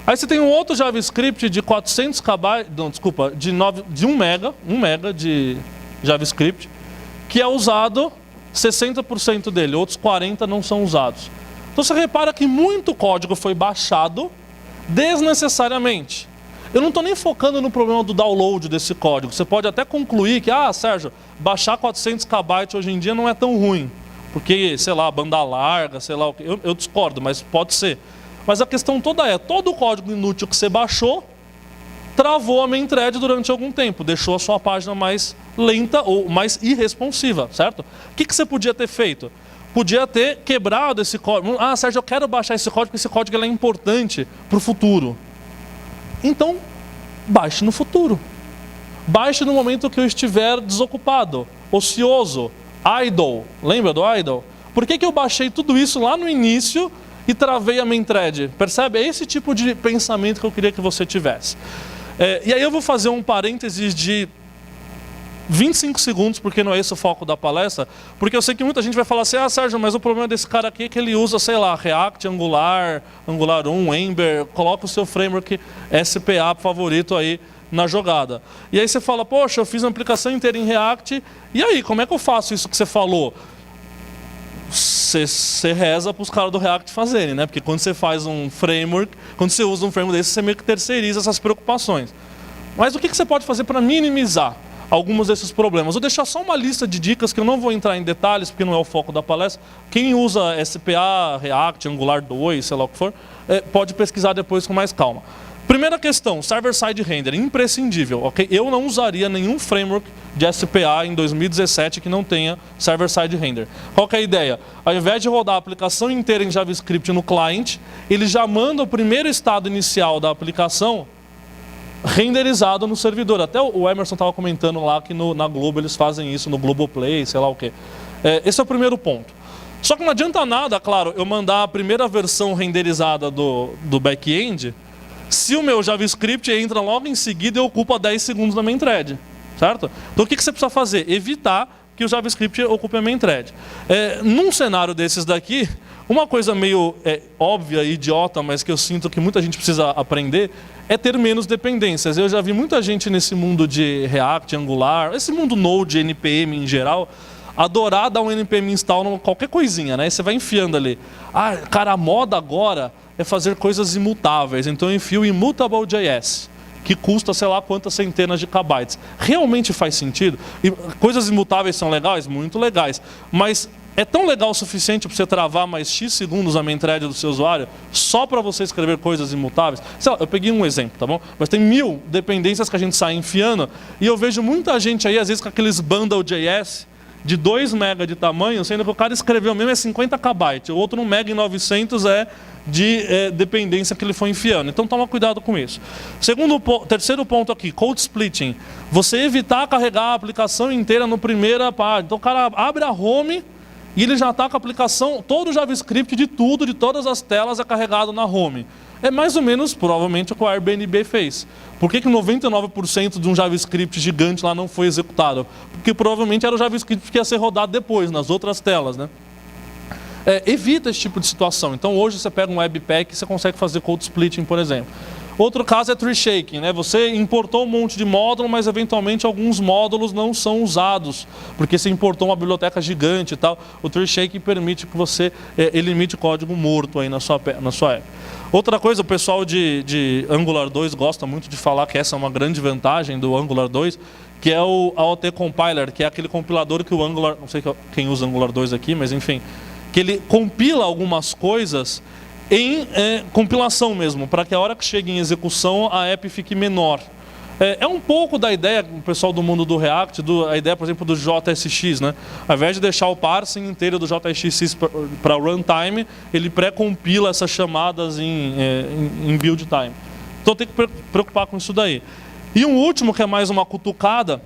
Aí você tem um outro JavaScript de 400 KB, não, desculpa, de 1 mega de JavaScript, que é usado 60% dele, outros 40% não são usados. Então você repara que muito código foi baixado desnecessariamente. Eu não estou nem focando no problema do download desse código. Você pode até concluir que, Sérgio, baixar 400 KB hoje em dia não é tão ruim. Porque, sei lá, banda larga, sei lá o que. Eu discordo, mas pode ser. Mas a questão toda é, todo o código inútil que você baixou, travou a main thread durante algum tempo. Deixou a sua página mais lenta ou mais irresponsiva, certo? O que você podia ter feito? Podia ter quebrado esse código. Sérgio, eu quero baixar esse código, porque esse código ele é importante para o futuro. Então, baixe no futuro. Baixe no momento que eu estiver desocupado, ocioso, idle. Lembra do idle? Por que eu baixei tudo isso lá no início e travei a main thread? Percebe? É esse tipo de pensamento que eu queria que você tivesse. E aí eu vou fazer um parênteses de 25 segundos, porque não é esse o foco da palestra, porque eu sei que muita gente vai falar assim, Sérgio, mas o problema desse cara aqui é que ele usa, sei lá, React, Angular 1, Ember, coloca o seu framework SPA favorito aí na jogada. E aí você fala, poxa, eu fiz uma aplicação inteira em React, e aí, como é que eu faço isso que você falou? Você reza para os caras do React fazerem, né? Porque quando você faz um framework, quando você usa um framework desse, você meio que terceiriza essas preocupações. Mas o que você pode fazer para minimizar alguns desses problemas? Vou deixar só uma lista de dicas que eu não vou entrar em detalhes, porque não é o foco da palestra. Quem usa SPA, React, Angular 2, sei lá o que for, pode pesquisar depois com mais calma. Primeira questão, server-side render, imprescindível, ok? Eu não usaria nenhum framework de SPA em 2017 que não tenha server-side render. Qual que é a ideia? Ao invés de rodar a aplicação inteira em JavaScript no client, ele já manda o primeiro estado inicial da aplicação renderizado no servidor. Até o Emerson estava comentando lá que na Globo eles fazem isso, no Globoplay, sei lá o quê. Esse é o primeiro ponto. Só que não adianta nada, claro, eu mandar a primeira versão renderizada do back-end se o meu JavaScript entra logo em seguida e ocupa 10 segundos na main thread, certo? Então o que você precisa fazer? Evitar que o JavaScript ocupe a main thread. Num cenário desses daqui, uma coisa meio óbvia e idiota, mas que eu sinto que muita gente precisa aprender, é ter menos dependências. Eu já vi muita gente nesse mundo de React, Angular, esse mundo Node, NPM em geral, adorar dar um NPM install em qualquer coisinha, né? Você vai enfiando ali. Ah, cara, a moda agora é fazer coisas imutáveis. Então eu enfio Immutable.js, que custa sei lá quantas centenas de kbytes. Realmente faz sentido? E coisas imutáveis são legais? Muito legais. Mas é tão legal o suficiente para você travar mais X segundos a main thread do seu usuário só para você escrever coisas imutáveis? Sei lá, eu peguei um exemplo, tá bom? Mas tem 1000 dependências que a gente sai enfiando e eu vejo muita gente aí, às vezes, com aqueles bundle.js de 2 MB de tamanho, sendo que o cara escreveu mesmo 50 KB, o outro 1 MB em 900 de dependência que ele foi enfiando. Então toma cuidado com isso. Terceiro ponto aqui, code splitting. Você evitar carregar a aplicação inteira no primeira parte. Então o cara abre a home e ele já está com a aplicação, todo o JavaScript de tudo, de todas as telas é carregado na home. É mais ou menos, provavelmente, o que o Airbnb fez. Por que 99% de um JavaScript gigante lá não foi executado? Porque provavelmente era o JavaScript que ia ser rodado depois, nas outras telas, né? Evita esse tipo de situação. Então hoje você pega um Webpack e você consegue fazer code splitting, por exemplo. Outro caso é tree shaking, né? Você importou um monte de módulo, mas eventualmente alguns módulos não são usados, porque você importou uma biblioteca gigante e tal. O tree shaking permite que você elimine código morto aí na sua app. Outra coisa, o pessoal de Angular 2 gosta muito de falar que essa é uma grande vantagem do Angular 2, que é o AOT Compiler, que é aquele compilador que o Angular, não sei quem usa Angular 2 aqui, mas enfim, que ele compila algumas coisas em compilação mesmo, para que a hora que chegue em execução a app fique menor. É um pouco da ideia, o pessoal do mundo do React, a ideia, por exemplo, do JSX, né? Ao invés de deixar o parsing inteiro do JSX para runtime, ele pré-compila essas chamadas em build time. Então tem que preocupar com isso daí. E um último, que é mais uma cutucada,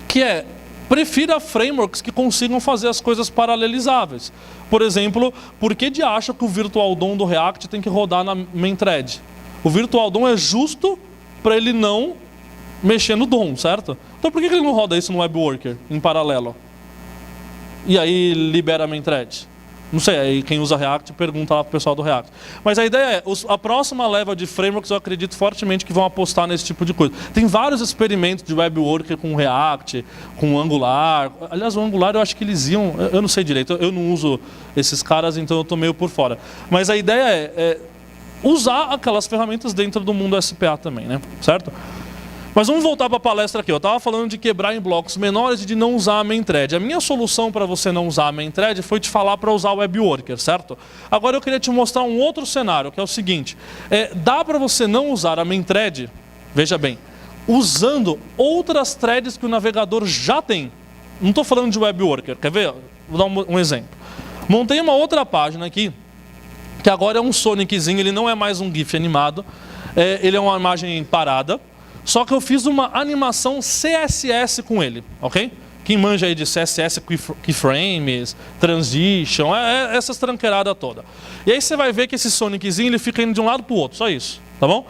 que é: prefira frameworks que consigam fazer as coisas paralelizáveis. Por exemplo, por que de acha que o Virtual DOM do React tem que rodar na main thread? O Virtual DOM é justo para ele não mexer no DOM, certo? Então por que ele não roda isso no Web Worker, em paralelo? E aí libera a main thread? Não sei, aí quem usa React pergunta lá para o pessoal do React. Mas a ideia é, a próxima leva de frameworks eu acredito fortemente que vão apostar nesse tipo de coisa. Tem vários experimentos de Web Worker com React, com Angular. Aliás, o Angular eu acho que eles iam, eu não sei direito, eu não uso esses caras, então eu estou meio por fora. Mas a ideia é usar aquelas ferramentas dentro do mundo SPA também, né? Certo? Mas vamos voltar para a palestra aqui. Eu estava falando de quebrar em blocos menores e de não usar a main thread. A minha solução para você não usar a main thread foi te falar para usar o Web Worker, certo? Agora eu queria te mostrar um outro cenário, que é o seguinte. Dá para você não usar a main thread, veja bem, usando outras threads que o navegador já tem. Não estou falando de Web Worker, quer ver? Vou dar um exemplo. Montei uma outra página aqui, que agora é um Soniczinho, ele não é mais um GIF animado, ele é uma imagem parada. Só que eu fiz uma animação CSS com ele, ok? Quem manja aí de CSS, keyframes, transition, essas tranqueiradas todas. E aí você vai ver que esse Soniczinho ele fica indo de um lado para o outro, só isso, tá bom?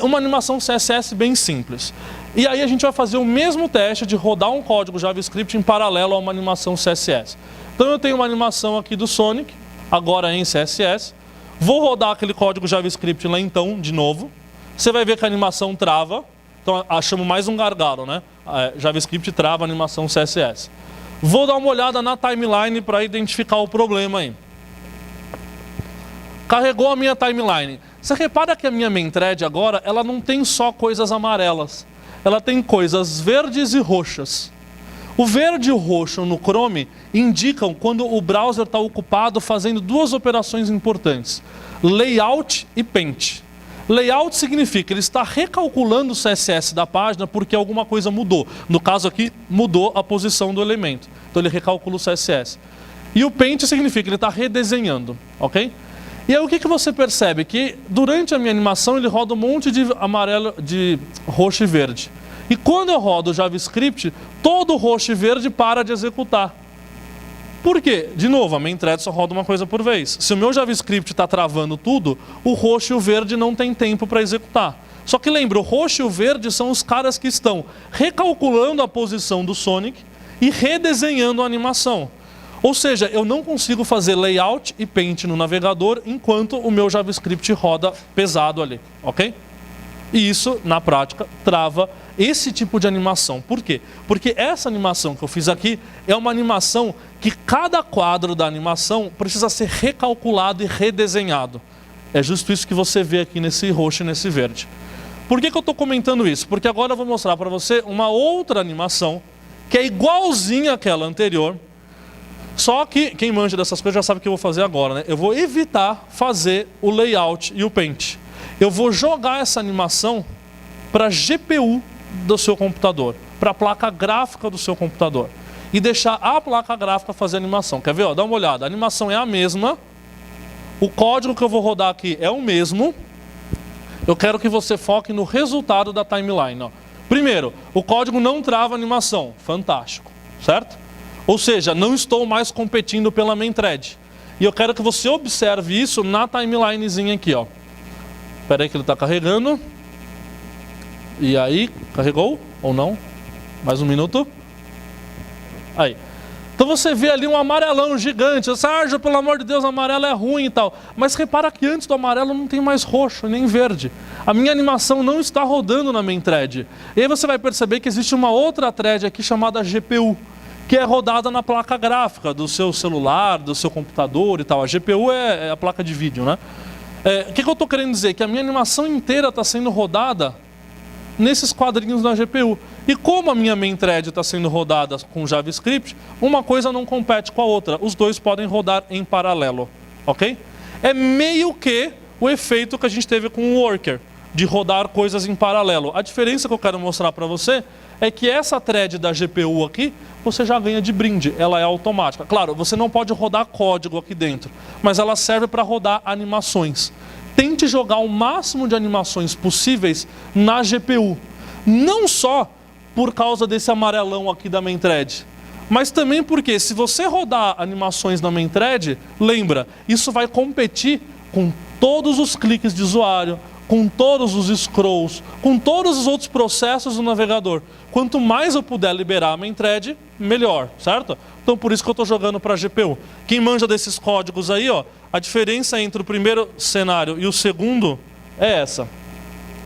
Uma animação CSS bem simples. E aí a gente vai fazer o mesmo teste de rodar um código JavaScript em paralelo a uma animação CSS. Então eu tenho uma animação aqui do Sonic, agora em CSS. Vou rodar aquele código JavaScript lá então, de novo. Você vai ver que a animação trava. Então achamos mais um gargalo, né? JavaScript trava a animação CSS. Vou dar uma olhada na timeline para identificar o problema aí. Carregou a minha timeline. Você repara que a minha main thread agora, ela não tem só coisas amarelas. Ela tem coisas verdes e roxas. O verde e o roxo no Chrome indicam quando o browser está ocupado fazendo duas operações importantes: layout e paint. Layout significa que ele está recalculando o CSS da página porque alguma coisa mudou. No caso aqui, mudou a posição do elemento. Então ele recalcula o CSS. E o Paint significa que ele está redesenhando, ok? E aí o que você percebe? Que durante a minha animação ele roda um monte de amarelo, de roxo e verde. E quando eu rodo o JavaScript, todo o roxo e verde para de executar. Por quê? De novo, a main thread só roda uma coisa por vez. Se o meu JavaScript está travando tudo, o roxo e o verde não tem tempo para executar. Só que lembra, o roxo e o verde são os caras que estão recalculando a posição do Sonic e redesenhando a animação. Ou seja, eu não consigo fazer layout e paint no navegador enquanto o meu JavaScript roda pesado ali, ok? E isso, na prática, trava esse tipo de animação. Por quê? Porque essa animação que eu fiz aqui é uma animação que cada quadro da animação precisa ser recalculado e redesenhado. É justo isso que você vê aqui nesse roxo e nesse verde. Por que eu estou comentando isso? Porque agora eu vou mostrar para você uma outra animação que é igualzinha àquela anterior. Só que quem manja dessas coisas já sabe o que eu vou fazer agora, né? Eu vou evitar fazer o layout e o paint. Eu vou jogar essa animação para a GPU do seu computador, para a placa gráfica do seu computador. E deixar a placa gráfica fazer a animação. Quer ver? Ó, dá uma olhada. A animação é a mesma. O código que eu vou rodar aqui é o mesmo. Eu quero que você foque no resultado da timeline. Ó. Primeiro, o código não trava a animação. Fantástico. Certo? Ou seja, não estou mais competindo pela main thread. E eu quero que você observe isso na timelinezinha aqui. Espera aí que ele está carregando. E aí, carregou ou não? Mais um minuto. Aí. Então você vê ali um amarelão gigante. Sérgio, pelo amor de Deus, amarelo é ruim e tal. Mas repara que antes do amarelo não tem mais roxo, nem verde. A minha animação não está rodando na main thread. E aí você vai perceber que existe uma outra thread aqui chamada GPU, que é rodada na placa gráfica do seu celular, do seu computador e tal. A GPU é a placa de vídeo, né? O que eu estou querendo dizer? Que a minha animação inteira está sendo rodada nesses quadrinhos da GPU. E como a minha main thread está sendo rodada com JavaScript, uma coisa não compete com a outra. Os dois podem rodar em paralelo, ok? É meio que o efeito que a gente teve com o Worker, de rodar coisas em paralelo. A diferença que eu quero mostrar para você é que essa thread da GPU aqui, você já ganha de brinde, ela é automática. Claro, você não pode rodar código aqui dentro, mas ela serve para rodar animações. Tente jogar o máximo de animações possíveis na GPU. Não só por causa desse amarelão aqui da main thread, mas também porque se você rodar animações na main thread, lembra, isso vai competir com todos os cliques de usuário, com todos os scrolls, com todos os outros processos do navegador. Quanto mais eu puder liberar a main thread, melhor, certo? Então por isso que eu estou jogando para a GPU. Quem manja desses códigos aí, ó, a diferença entre o primeiro cenário e o segundo é essa.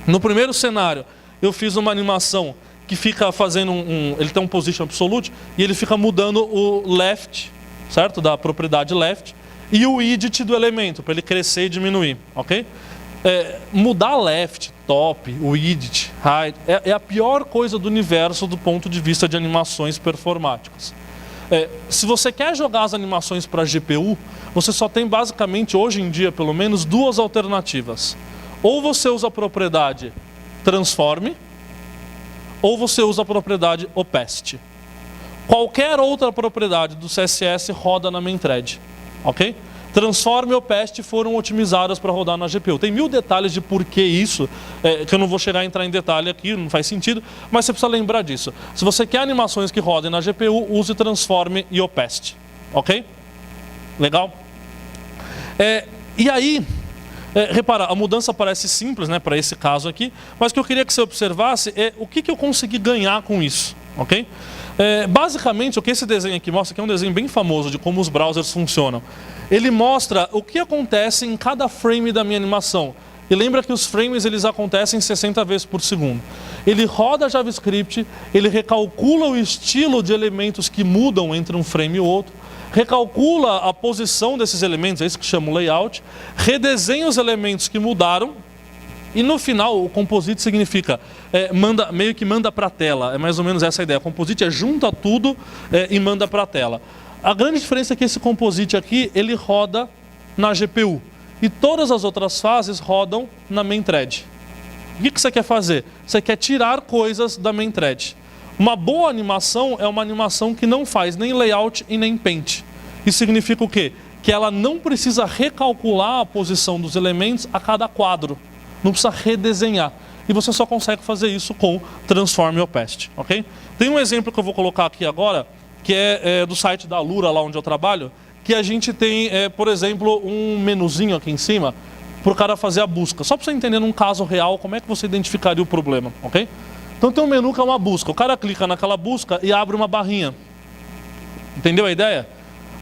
No primeiro cenário, eu fiz uma animação que fica fazendo ele tem um position absolute e ele fica mudando o left, certo? Da propriedade left e o edit do elemento, para ele crescer e diminuir, ok? Mudar left, top, o edit, hide, é a pior coisa do universo do ponto de vista de animações performáticas. Se você quer jogar as animações para a GPU, você só tem basicamente, hoje em dia pelo menos, duas alternativas. Ou você usa a propriedade transform, ou você usa a propriedade opacity. Qualquer outra propriedade do CSS roda na main thread, ok? Transform e opacity foram otimizadas para rodar na GPU. Tem 1000 detalhes de por que isso, que eu não vou chegar a entrar em detalhe aqui, não faz sentido, mas você precisa lembrar disso. Se você quer animações que rodem na GPU, use Transform e opacity, ok? Legal? E aí, repara, a mudança parece simples, né, para esse caso aqui, mas o que eu queria que você observasse é o que eu consegui ganhar com isso, ok? Basicamente, o que esse desenho aqui mostra, que é um desenho bem famoso de como os browsers funcionam, ele mostra o que acontece em cada frame da minha animação. E lembra que os frames eles acontecem 60 vezes por segundo. Ele roda JavaScript, ele recalcula o estilo de elementos que mudam entre um frame e o outro, recalcula a posição desses elementos, é isso que chama o layout, redesenha os elementos que mudaram, e no final o composite significa, meio que manda para a tela, é mais ou menos essa a ideia. Composite junta tudo e manda para a tela. A grande diferença é que esse composite aqui, ele roda na GPU. e todas as outras fases rodam na main thread. O que você quer fazer? Você quer tirar coisas da main thread. Uma boa animação é uma animação que não faz nem layout e nem paint. Isso significa o quê? Que ela não precisa recalcular a posição dos elementos a cada quadro. Não precisa redesenhar. E você só consegue fazer isso com Transform e Opacity, ok? Tem um exemplo que eu vou colocar aqui agora, que é do site da Alura, lá onde eu trabalho, que a gente tem, por exemplo, um menuzinho aqui em cima, para o cara fazer a busca. Só para você entender num caso real, como é que você identificaria o problema, ok? Então tem um menu que é uma busca. O cara clica naquela busca e abre uma barrinha. Entendeu a ideia?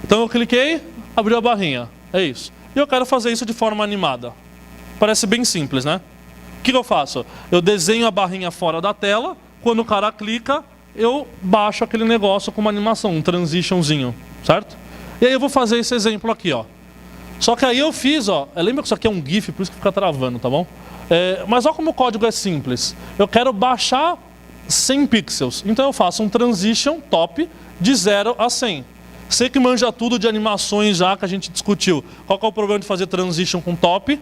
Então eu cliquei, abriu a barrinha. É isso. E eu quero fazer isso de forma animada. Parece bem simples, né? O que eu faço? Eu desenho a barrinha fora da tela. Quando o cara clica, eu baixo aquele negócio com uma animação, um transitionzinho, certo? E aí eu vou fazer esse exemplo aqui, ó. Só que aí eu fiz, ó. Lembra que isso aqui é um GIF, por isso que fica travando, tá bom? Mas olha como o código é simples. Eu quero baixar 100 pixels. Então eu faço um transition top de 0 a 100. Sei que manja tudo de animações já que a gente discutiu. Qual que é o problema de fazer transition com top?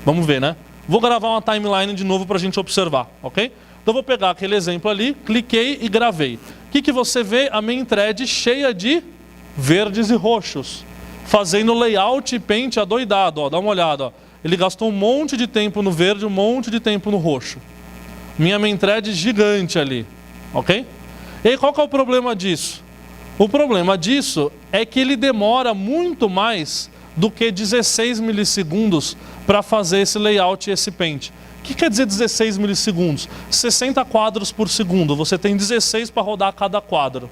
Vamos ver, né? Vou gravar uma timeline de novo para a gente observar, ok? Então eu vou pegar aquele exemplo ali, cliquei e gravei. O que você vê? A main thread cheia de verdes e roxos. Fazendo layout e paint adoidado, ó. Dá uma olhada, ó. Ele gastou um monte de tempo no verde, um monte de tempo no roxo. Minha main thread gigante ali, ok? E aí qual que é o problema disso? O problema disso é que ele demora muito mais do que 16 milissegundos para fazer esse layout e esse paint. O que quer dizer 16 milissegundos? 60 quadros por segundo, você tem 16 para rodar cada quadro.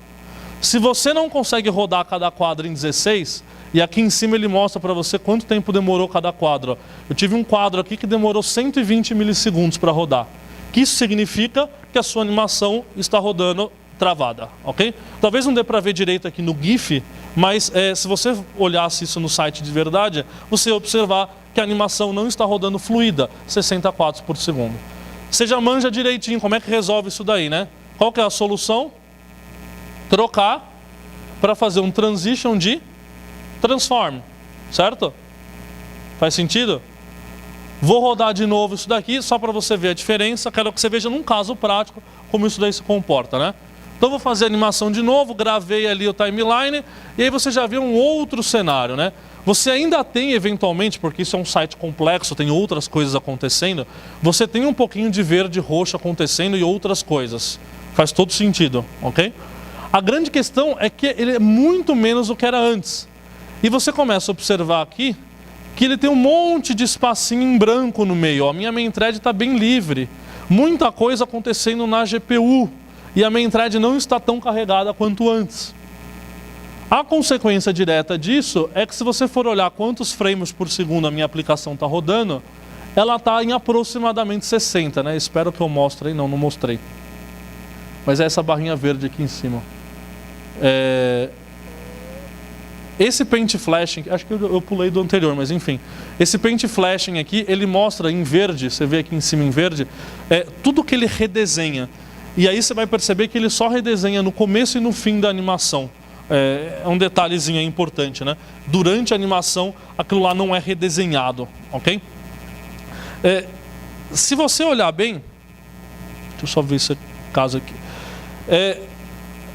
Se você não consegue rodar cada quadro em 16, e aqui em cima ele mostra para você quanto tempo demorou cada quadro. Eu tive um quadro aqui que demorou 120 milissegundos para rodar. Que isso significa que a sua animação está rodando travada, ok? Talvez não dê para ver direito aqui no GIF, mas se você olhasse isso no site de verdade, você ia observar que a animação não está rodando fluida, 60 quadros por segundo. Você já manja direitinho como é que resolve isso daí, né? Qual que é a solução? Trocar para fazer um transition de transform, certo? Faz sentido? Vou rodar de novo isso daqui, só para você ver a diferença. Quero que você veja num caso prático como isso daí se comporta, né? Então vou fazer a animação de novo, gravei ali o timeline, e aí você já viu um outro cenário, né? Você ainda tem eventualmente, porque isso é um site complexo, tem outras coisas acontecendo, você tem um pouquinho de verde e roxo acontecendo e outras coisas. Faz todo sentido, ok? A grande questão é que ele é muito menos do que era antes. E você começa a observar aqui que ele tem um monte de espacinho em branco no meio. A minha main thread está bem livre. Muita coisa acontecendo na GPU. E a main thread não está tão carregada quanto antes. A consequência direta disso é que se você for olhar quantos frames por segundo a minha aplicação está rodando, ela está em aproximadamente 60, né? Espero que eu mostre aí. Não mostrei. Mas é essa barrinha verde aqui em cima. Esse paint flashing, acho que eu pulei do anterior, mas enfim. Esse paint flashing aqui, ele mostra em verde, você vê aqui em cima em verde, tudo que ele redesenha. E aí você vai perceber que ele só redesenha no começo e no fim da animação. É um detalhezinho importante, né? Durante a animação, aquilo lá não é redesenhado, ok? Se você olhar bem, deixa eu só ver esse caso aqui.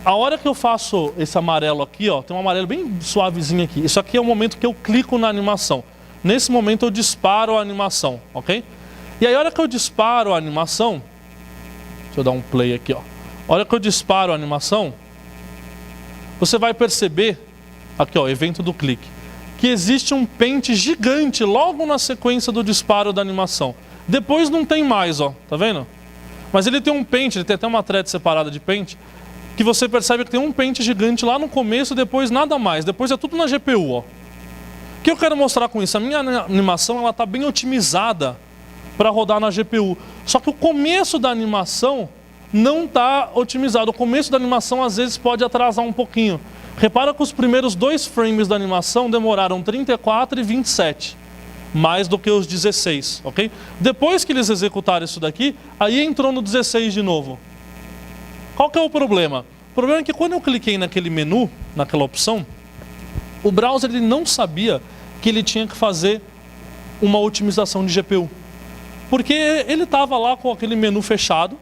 A hora que eu faço esse amarelo aqui, ó, tem um amarelo bem suavezinho aqui. Isso aqui é o momento que eu clico na animação. Nesse momento eu disparo a animação, ok? E aí a hora que eu disparo a animação, deixa eu dar um play aqui, ó. A hora que eu disparo a animação, você vai perceber, aqui ó, evento do clique, que existe um paint gigante logo na sequência do disparo da animação. Depois não tem mais, ó, tá vendo? Mas ele tem um paint, ele tem até uma thread separada de paint, que você percebe que tem um paint gigante lá no começo, depois nada mais. Depois é tudo na GPU, ó. O que eu quero mostrar com isso? A minha animação ela está bem otimizada para rodar na GPU. Só que o começo da animação não está otimizado. O começo da animação às vezes pode atrasar um pouquinho. Repara que os primeiros 2 frames da animação demoraram 34 e 27. Mais do que os 16, ok? Depois que eles executaram isso daqui, aí entrou no 16 de novo. Qual que é o problema? O problema é que quando eu cliquei naquele menu, naquela opção, o browser ele não sabia que ele tinha que fazer uma otimização de GPU. Porque ele estava lá com aquele menu fechado,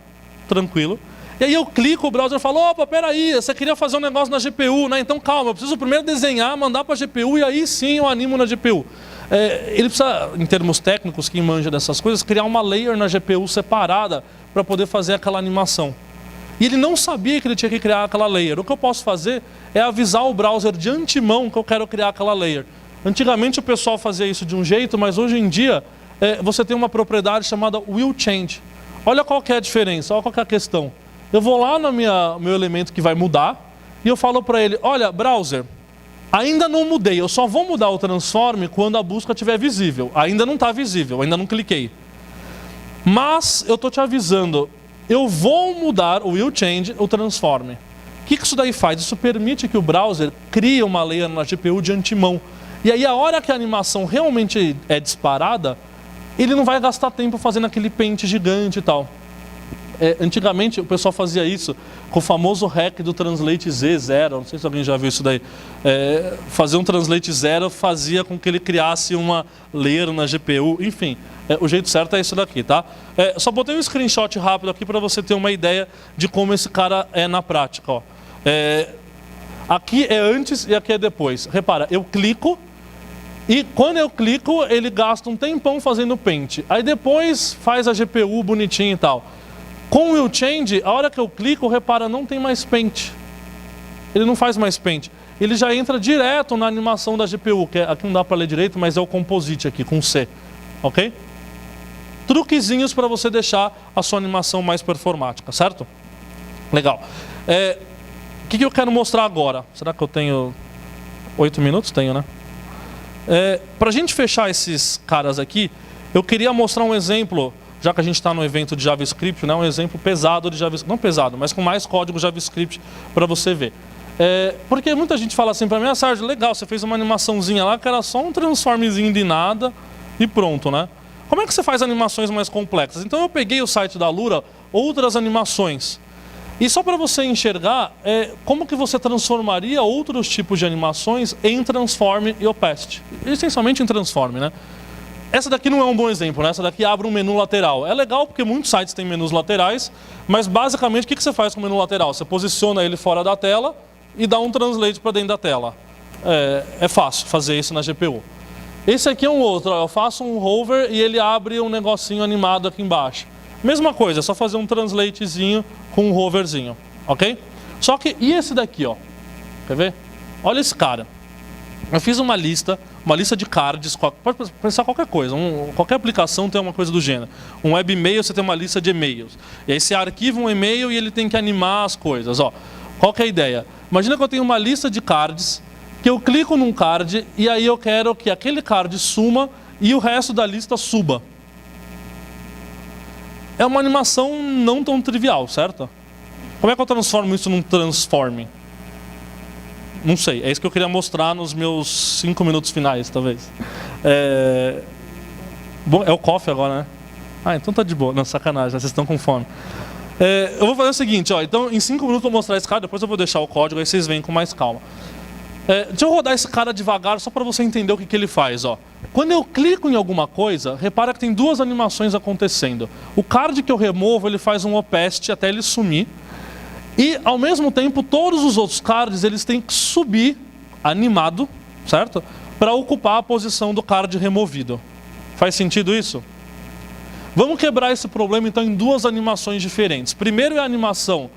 tranquilo, e aí eu clico, o browser fala, opa, peraí, você queria fazer um negócio na GPU, né? Então calma, eu preciso primeiro desenhar, mandar para a GPU, e aí sim eu animo na GPU. Ele precisa, em termos técnicos, quem manja dessas coisas, criar uma layer na GPU separada para poder fazer aquela animação. E ele não sabia que ele tinha que criar aquela layer. O que eu posso fazer é avisar o browser de antemão que eu quero criar aquela layer. Antigamente o pessoal fazia isso de um jeito, mas hoje em dia você tem uma propriedade chamada will change. Olha qual que é a diferença, olha qual que é a questão. Eu vou lá no meu elemento que vai mudar e eu falo para ele, olha, browser, ainda não mudei, eu só vou mudar o transform quando a busca estiver visível. Ainda não está visível, ainda não cliquei. Mas eu estou te avisando, eu vou mudar o will change, o transform. O que isso daí faz? Isso permite que o browser crie uma layer na GPU de antemão. E aí a hora que a animação realmente é disparada, ele não vai gastar tempo fazendo aquele pente gigante e tal. Antigamente o pessoal fazia isso com o famoso hack do Translate Z0, não sei se alguém já viu isso daí. Fazer um Translate 0 fazia com que ele criasse uma layer na GPU, enfim. O jeito certo é isso daqui, tá? Só botei um screenshot rápido aqui para você ter uma ideia de como esse cara é na prática, ó. Aqui é antes e aqui é depois. Repara, eu clico e quando eu clico ele gasta um tempão fazendo pente. Aí depois faz a GPU bonitinho e tal. Com o will change, a hora que eu clico, repara, não tem mais pente. Ele não faz mais pente. Ele já entra direto na animação da GPU, que aqui não dá para ler direito, mas é o composite aqui, com C. Ok? Truquezinhos para você deixar a sua animação mais performática, certo? Legal. O que eu quero mostrar agora? Será que eu tenho 8 minutos? Tenho, né? Para a gente fechar esses caras aqui, eu queria mostrar um exemplo, já que a gente está no evento de JavaScript, né, um exemplo pesado de JavaScript, não pesado, mas com mais código JavaScript para você ver. Porque muita gente fala assim para mim, Sérgio, legal, você fez uma animaçãozinha lá que era só um transformzinho de nada e pronto, né? Como é que você faz animações mais complexas? Então eu peguei o site da Alura, outras animações. E só para você enxergar como que você transformaria outros tipos de animações em Transform e Opacity. Essencialmente em Transform, né? Essa daqui não é um bom exemplo, né? Essa daqui abre um menu lateral. É legal porque muitos sites têm menus laterais, mas basicamente o que você faz com o menu lateral? Você posiciona ele fora da tela e dá um translate para dentro da tela. É fácil fazer isso na GPU. Esse aqui é um outro, ó, eu faço um hover e ele abre um negocinho animado aqui embaixo. Mesma coisa, é só fazer um translatezinho com um hoverzinho, ok? Só que, e esse daqui, ó? Quer ver? Olha esse cara. Eu fiz uma lista de cards, pode pensar qualquer coisa, qualquer aplicação tem uma coisa do gênero. Um webmail, você tem uma lista de e-mails. E aí você arquiva um e-mail e ele tem que animar as coisas, ó. Qual que é a ideia? Imagina que eu tenho uma lista de cards, que eu clico num card e aí eu quero que aquele card suma e o resto da lista suba. É uma animação não tão trivial, certo? Como é que eu transformo isso num transform? Não sei, é isso que eu queria mostrar nos meus 5 minutos finais, talvez. Bom, é o coffee agora, né? Ah, então tá de boa. Não, sacanagem, vocês estão com fome. Eu vou fazer o seguinte, ó. Então, em 5 minutos eu vou mostrar esse cara, depois eu vou deixar o código, aí vocês veem com mais calma. Deixa eu rodar esse cara devagar, só para você entender o que ele faz, ó. Quando eu clico em alguma coisa, repara que tem duas animações acontecendo. O card que eu removo, ele faz um opacity até ele sumir. E, ao mesmo tempo, todos os outros cards, eles têm que subir, animado, certo? Para ocupar a posição do card removido. Faz sentido isso? Vamos quebrar esse problema, então, em duas animações diferentes. Primeiro é a animação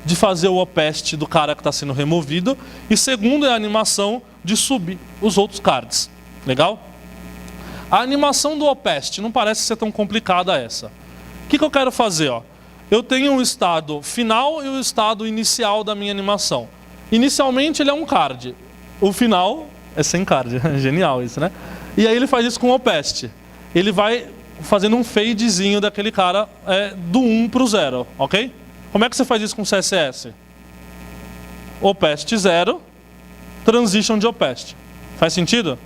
de fazer o opacity do cara que está sendo removido. E segundo é a animação de subir os outros cards. Legal? A animação do opacity não parece ser tão complicada essa. O que eu quero fazer, ó? Eu tenho um estado final e o estado inicial da minha animação. Inicialmente ele é um card. O final é sem card. Genial isso, né? E aí ele faz isso com opacity. Ele vai fazendo um fadezinho daquele cara do 1 para o 0, ok? Como é que você faz isso com CSS? Opacity 0, transition de opacity. Faz sentido?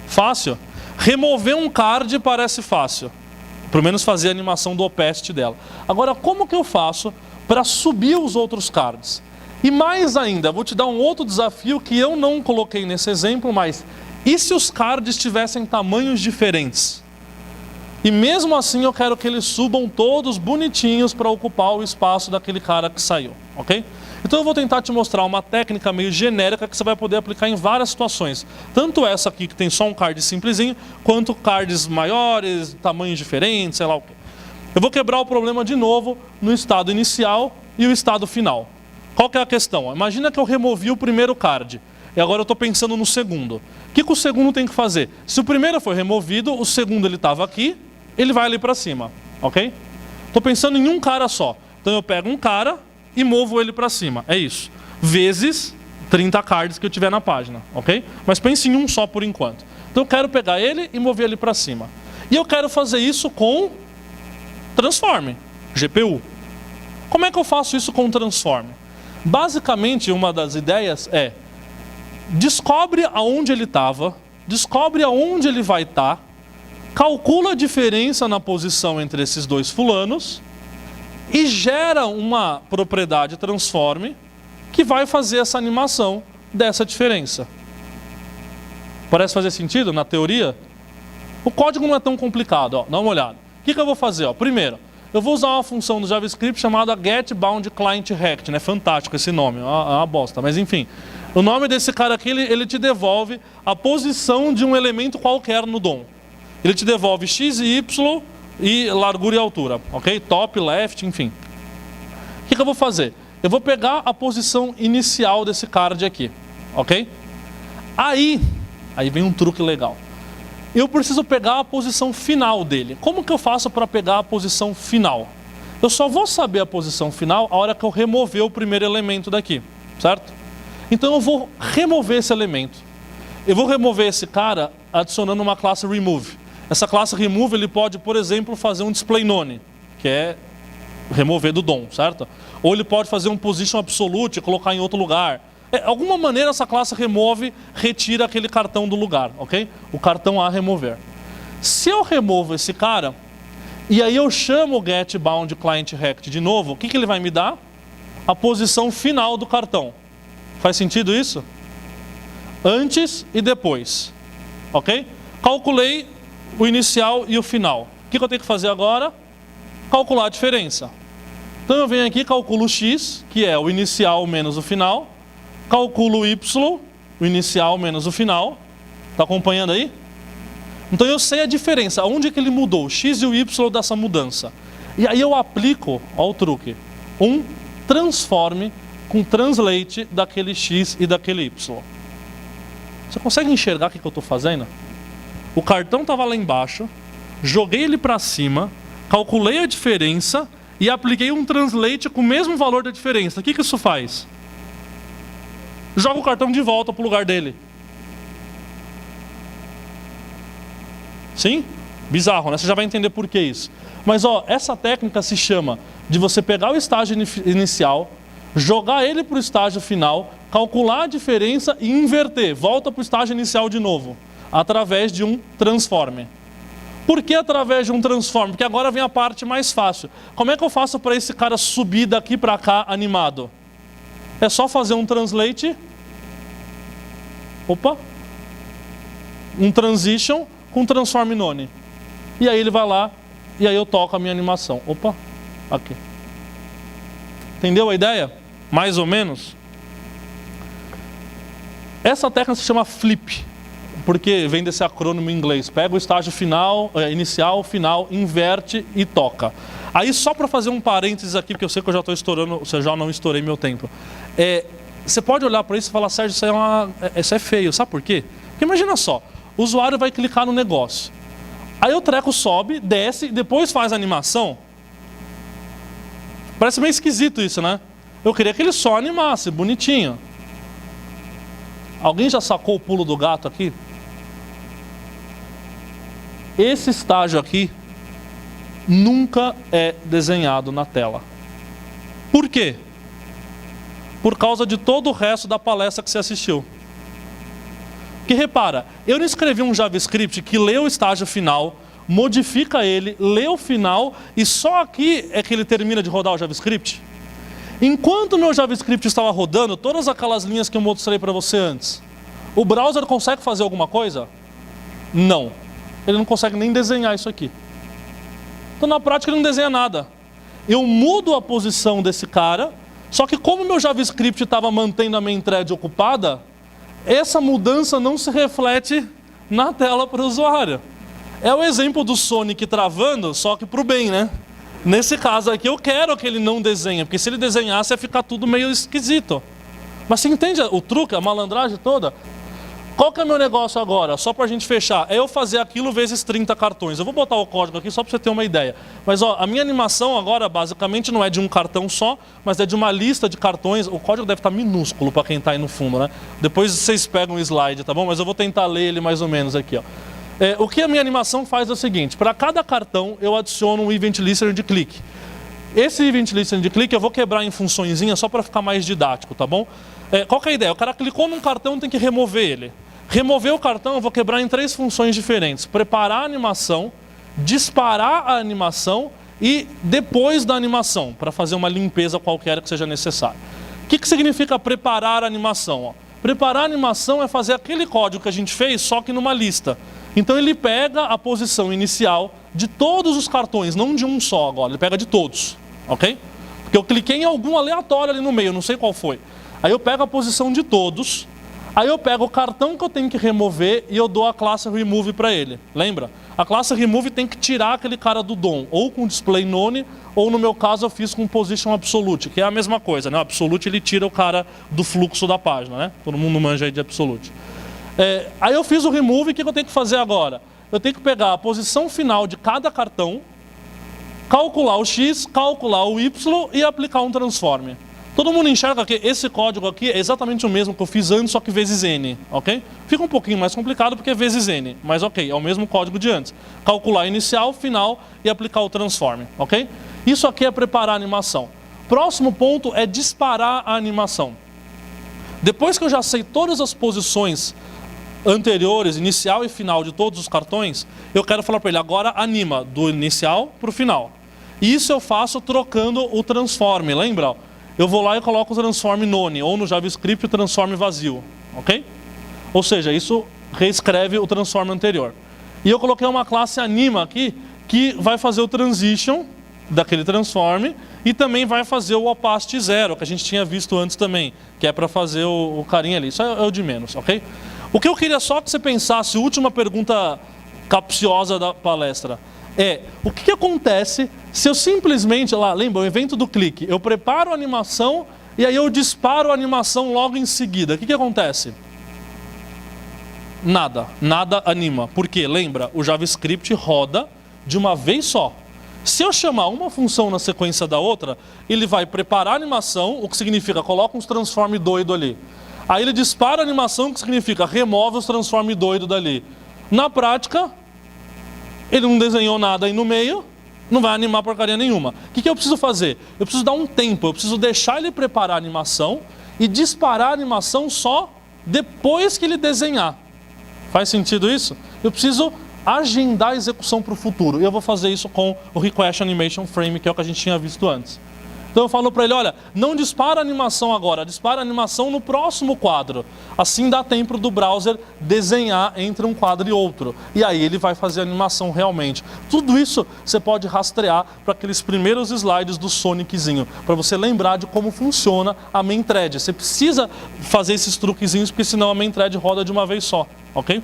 Fácil? Remover um card parece fácil. Pelo menos fazer a animação do opacity dela. Agora, como que eu faço para subir os outros cards? E mais ainda, vou te dar um outro desafio que eu não coloquei nesse exemplo, mas E se os cards tivessem tamanhos diferentes? E mesmo assim eu quero que eles subam todos bonitinhos para ocupar o espaço daquele cara que saiu, ok? Então eu vou tentar te mostrar uma técnica meio genérica que você vai poder aplicar em várias situações. Tanto essa aqui que tem só um card simplesinho, quanto cards maiores, tamanhos diferentes, sei lá o quê. Eu vou quebrar o problema de novo no estado inicial e o estado final. Qual que é a questão? Imagina que eu removi o primeiro card e agora eu estou pensando no segundo. O que o segundo tem que fazer? Se o primeiro foi removido, o segundo ele estava aqui, ele vai ali para cima, ok? Estou pensando em um cara só. Então eu pego um cara e movo ele para cima, é isso. Vezes 30 cards que eu tiver na página, ok? Mas pense em um só por enquanto. Então eu quero pegar ele e mover ele para cima. E eu quero fazer isso com Transform, GPU. Como é que eu faço isso com Transform? Basicamente, uma das ideias é: descobre aonde ele estava, descobre aonde ele vai estar, calcula a diferença na posição entre esses dois fulanos e gera uma propriedade Transform que vai fazer essa animação dessa diferença. Parece fazer sentido na teoria? O código não é tão complicado, ó, dá uma olhada. O que eu vou fazer? Ó? Primeiro, eu vou usar uma função do JavaScript chamada getBoundClientRect, né? Fantástico esse nome, é uma bosta, mas enfim. O nome desse cara aqui, ele te devolve a posição de um elemento qualquer no DOM. Ele te devolve x e y e largura e altura, ok? Top, left, enfim. O que eu vou fazer? Eu vou pegar a posição inicial desse card aqui, ok? Aí vem um truque legal. Eu preciso pegar a posição final dele. Como que eu faço para pegar a posição final? Eu só vou saber a posição final a hora que eu remover o primeiro elemento daqui, certo? Então eu vou remover esse elemento. Eu vou remover esse cara adicionando uma classe remove. Essa classe remove ele pode, por exemplo, fazer um display none, que é remover do DOM, certo? Ou ele pode fazer um position absolute e colocar em outro lugar. Alguma maneira essa classe remove retira aquele cartão do lugar, ok? O cartão a remover. Se eu removo esse cara e aí eu chamo o getBoundClientRect de novo, o que ele vai me dar? A posição final do cartão. Faz sentido isso? Antes e depois, ok? Calculei o inicial e o final. O que eu tenho que fazer agora? Calcular a diferença. Então eu venho aqui, calculo o x, que é o inicial menos o final. Calculo o y, o inicial menos o final. Está acompanhando aí? Então eu sei a diferença, onde que ele mudou, o x e o y dessa mudança. E aí eu aplico, olha o truque, um transform com translate daquele x e daquele y. Você consegue enxergar o que eu estou fazendo? O cartão estava lá embaixo, joguei ele para cima, calculei a diferença e apliquei um translate com o mesmo valor da diferença. O que isso faz? Joga o cartão de volta para o lugar dele. Sim? Bizarro, né? Você já vai entender por que isso. Mas ó, essa técnica se chama de você pegar o estágio inicial, jogar ele para o estágio final, calcular a diferença e inverter. Volta para o estágio inicial de novo, através de um transform. Por que através de um transform? Porque agora vem a parte mais fácil. Como é que eu faço para esse cara subir daqui para cá animado? É só fazer um translate. Opa! Um transition com transform none. E aí ele vai lá e aí eu toco a minha animação. Opa! Aqui. Entendeu a ideia? Mais ou menos? Essa técnica se chama flip, porque vem desse acrônimo em inglês. Pega o estágio final, inicial, final, inverte e toca. Aí só para fazer um parênteses aqui, porque eu sei que eu já estou estourando, eu já não estourei meu tempo. Você pode olhar para isso e falar, Sérgio, isso é feio. Sabe por quê? Porque imagina só, o usuário vai clicar no negócio. Aí o treco sobe, desce e depois faz a animação. Parece meio esquisito isso, né? Eu queria que ele só animasse, bonitinho. Alguém já sacou o pulo do gato aqui? Esse estágio aqui nunca é desenhado na tela. Por quê? Por causa de todo o resto da palestra que você assistiu. Porque repara, eu não escrevi um JavaScript que lê o estágio final, modifica ele, lê o final e só aqui é que ele termina de rodar o JavaScript. Enquanto o meu JavaScript estava rodando, todas aquelas linhas que eu mostrei para você antes, O browser consegue fazer alguma coisa? Não. Ele não consegue nem desenhar isso aqui. Então na prática ele não desenha nada. Eu mudo a posição desse cara, só que como meu JavaScript estava mantendo a main thread ocupada, essa mudança não se reflete na tela para o usuário. É o exemplo do Sonic travando, só que para o bem, né? Nesse caso aqui eu quero que ele não desenhe, porque se ele desenhasse ia ficar tudo meio esquisito. Mas você entende o truque, a malandragem toda? Qual que é o meu negócio agora? Só para a gente fechar, é eu fazer aquilo vezes 30 cartões. Eu vou botar o código aqui só para você ter uma ideia. Mas ó, a minha animação agora basicamente não é de um cartão só, mas é de uma lista de cartões. O código deve estar minúsculo para quem está aí no fundo, né? Depois vocês pegam o slide, tá bom? Mas eu vou tentar ler ele mais ou menos aqui, ó. O que a minha animação faz é o seguinte: para cada cartão eu adiciono um event listener de clique. Esse event listener de clique eu vou quebrar em funçõezinhas só para ficar mais didático, tá bom? Qual que é a ideia? O cara clicou num cartão, tem que remover ele. Remover o cartão eu vou quebrar em 3 funções diferentes: preparar a animação, disparar a animação e depois da animação, para fazer uma limpeza qualquer que seja necessária. O que significa preparar a animação? Ó, preparar a animação é fazer aquele código que a gente fez, só que numa lista. Então ele pega a posição inicial de todos os cartões, não de um só agora, ele pega de todos, ok? Porque eu cliquei em algum aleatório ali no meio, não sei qual foi. Aí eu pego a posição de todos, aí eu pego o cartão que eu tenho que remover e eu dou a classe remove para ele. Lembra? A classe remove tem que tirar aquele cara do DOM, ou com display none, ou no meu caso eu fiz com position absolute, que é a mesma coisa, né? O absolute ele tira o cara do fluxo da página, né? Todo mundo manja aí de absolute. Aí eu fiz o remove, o que eu tenho que fazer agora? Eu tenho que pegar a posição final de cada cartão, calcular o X, calcular o Y e aplicar um transform. Todo mundo enxerga que esse código aqui é exatamente o mesmo que eu fiz antes, só que vezes N, ok? Fica um pouquinho mais complicado porque é vezes N, mas ok, é o mesmo código de antes. Calcular inicial, final e aplicar o transform, ok? Isso aqui é preparar a animação. Próximo ponto é disparar a animação. Depois que eu já sei todas as posições anteriores, inicial e final de todos os cartões, eu quero falar para ele, agora anima do inicial para o final. Isso eu faço trocando o transform, lembra? Eu vou lá e coloco o transform none, ou no JavaScript o transform vazio, ok? Ou seja, isso reescreve o transform anterior. E eu coloquei uma classe anima aqui, que vai fazer o transition daquele transform e também vai fazer o opacity 0, que a gente tinha visto antes também, que é para fazer o carinha ali. Isso é o de menos, ok? O que eu queria só que você pensasse, última pergunta capciosa da palestra, o que acontece se eu simplesmente, lá, lembra, o evento do clique, eu preparo a animação e aí eu disparo a animação logo em seguida. O que acontece? Nada anima. Por quê? Lembra, o JavaScript roda de uma vez só. Se eu chamar uma função na sequência da outra, ele vai preparar a animação, o que significa, coloca uns transform doido ali. Aí ele dispara a animação, que significa remove os transform doido dali. Na prática, ele não desenhou nada aí no meio, não vai animar porcaria nenhuma. O que eu preciso fazer? Eu preciso dar um tempo, eu preciso deixar ele preparar a animação e disparar a animação só depois que ele desenhar. Faz sentido isso? Eu preciso agendar a execução para o futuro. E eu vou fazer isso com o Request Animation Frame, que é o que a gente tinha visto antes. Então eu falo para ele, olha, não dispara a animação agora, dispara a animação no próximo quadro. Assim dá tempo do browser desenhar entre um quadro e outro. E aí ele vai fazer a animação realmente. Tudo isso você pode rastrear para aqueles primeiros slides do Soniczinho, para você lembrar de como funciona a main thread. Você precisa fazer esses truquezinhos, porque senão a main thread roda de uma vez só, ok?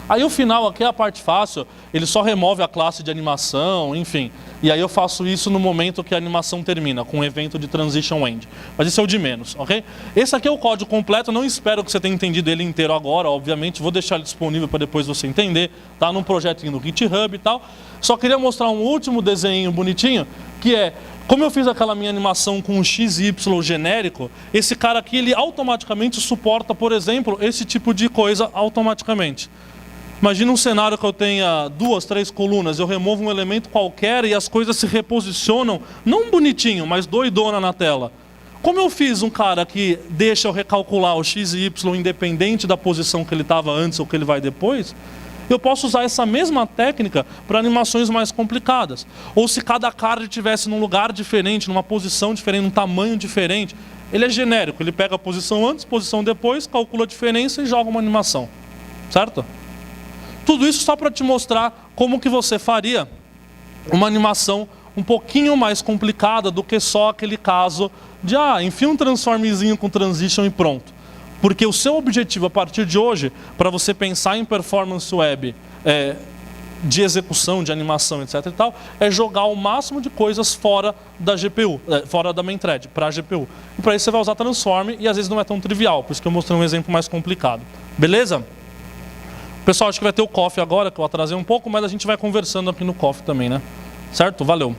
Aí o final aqui é a parte fácil, ele só remove a classe de animação, enfim. E aí eu faço isso no momento que a animação termina, com o evento de transition end. Mas isso é o de menos, ok? Esse aqui é o código completo, não espero que você tenha entendido ele inteiro agora, obviamente. Vou deixar ele disponível para depois você entender. Tá num projetinho no GitHub e tal. Só queria mostrar um último desenho bonitinho, que é, como eu fiz aquela minha animação com um XY genérico, esse cara aqui, ele automaticamente suporta, por exemplo, esse tipo de coisa automaticamente. Imagina um cenário que eu tenha 2, 3 colunas, eu removo um elemento qualquer e as coisas se reposicionam, não bonitinho, mas doidona na tela. Como eu fiz um cara que deixa eu recalcular o x e y independente da posição que ele estava antes ou que ele vai depois, Eu posso usar essa mesma técnica para animações mais complicadas. Ou se cada card estivesse num lugar diferente, numa posição diferente, num tamanho diferente, ele é genérico, ele pega a posição antes, posição depois, calcula a diferença e joga uma animação. Certo? Tudo isso só para te mostrar como que você faria uma animação um pouquinho mais complicada do que só aquele caso de enfia um transformzinho com transition e pronto. Porque o seu objetivo a partir de hoje, para você pensar em performance web de execução, de animação, etc. e tal, é jogar o máximo de coisas fora da GPU, fora da main thread, para a GPU. E para isso você vai usar transform e às vezes não é tão trivial, por isso que eu mostrei um exemplo mais complicado. Beleza? Pessoal, acho que vai ter o coffee agora, que eu atrasei um pouco, mas a gente vai conversando aqui no coffee também, né? Certo? Valeu!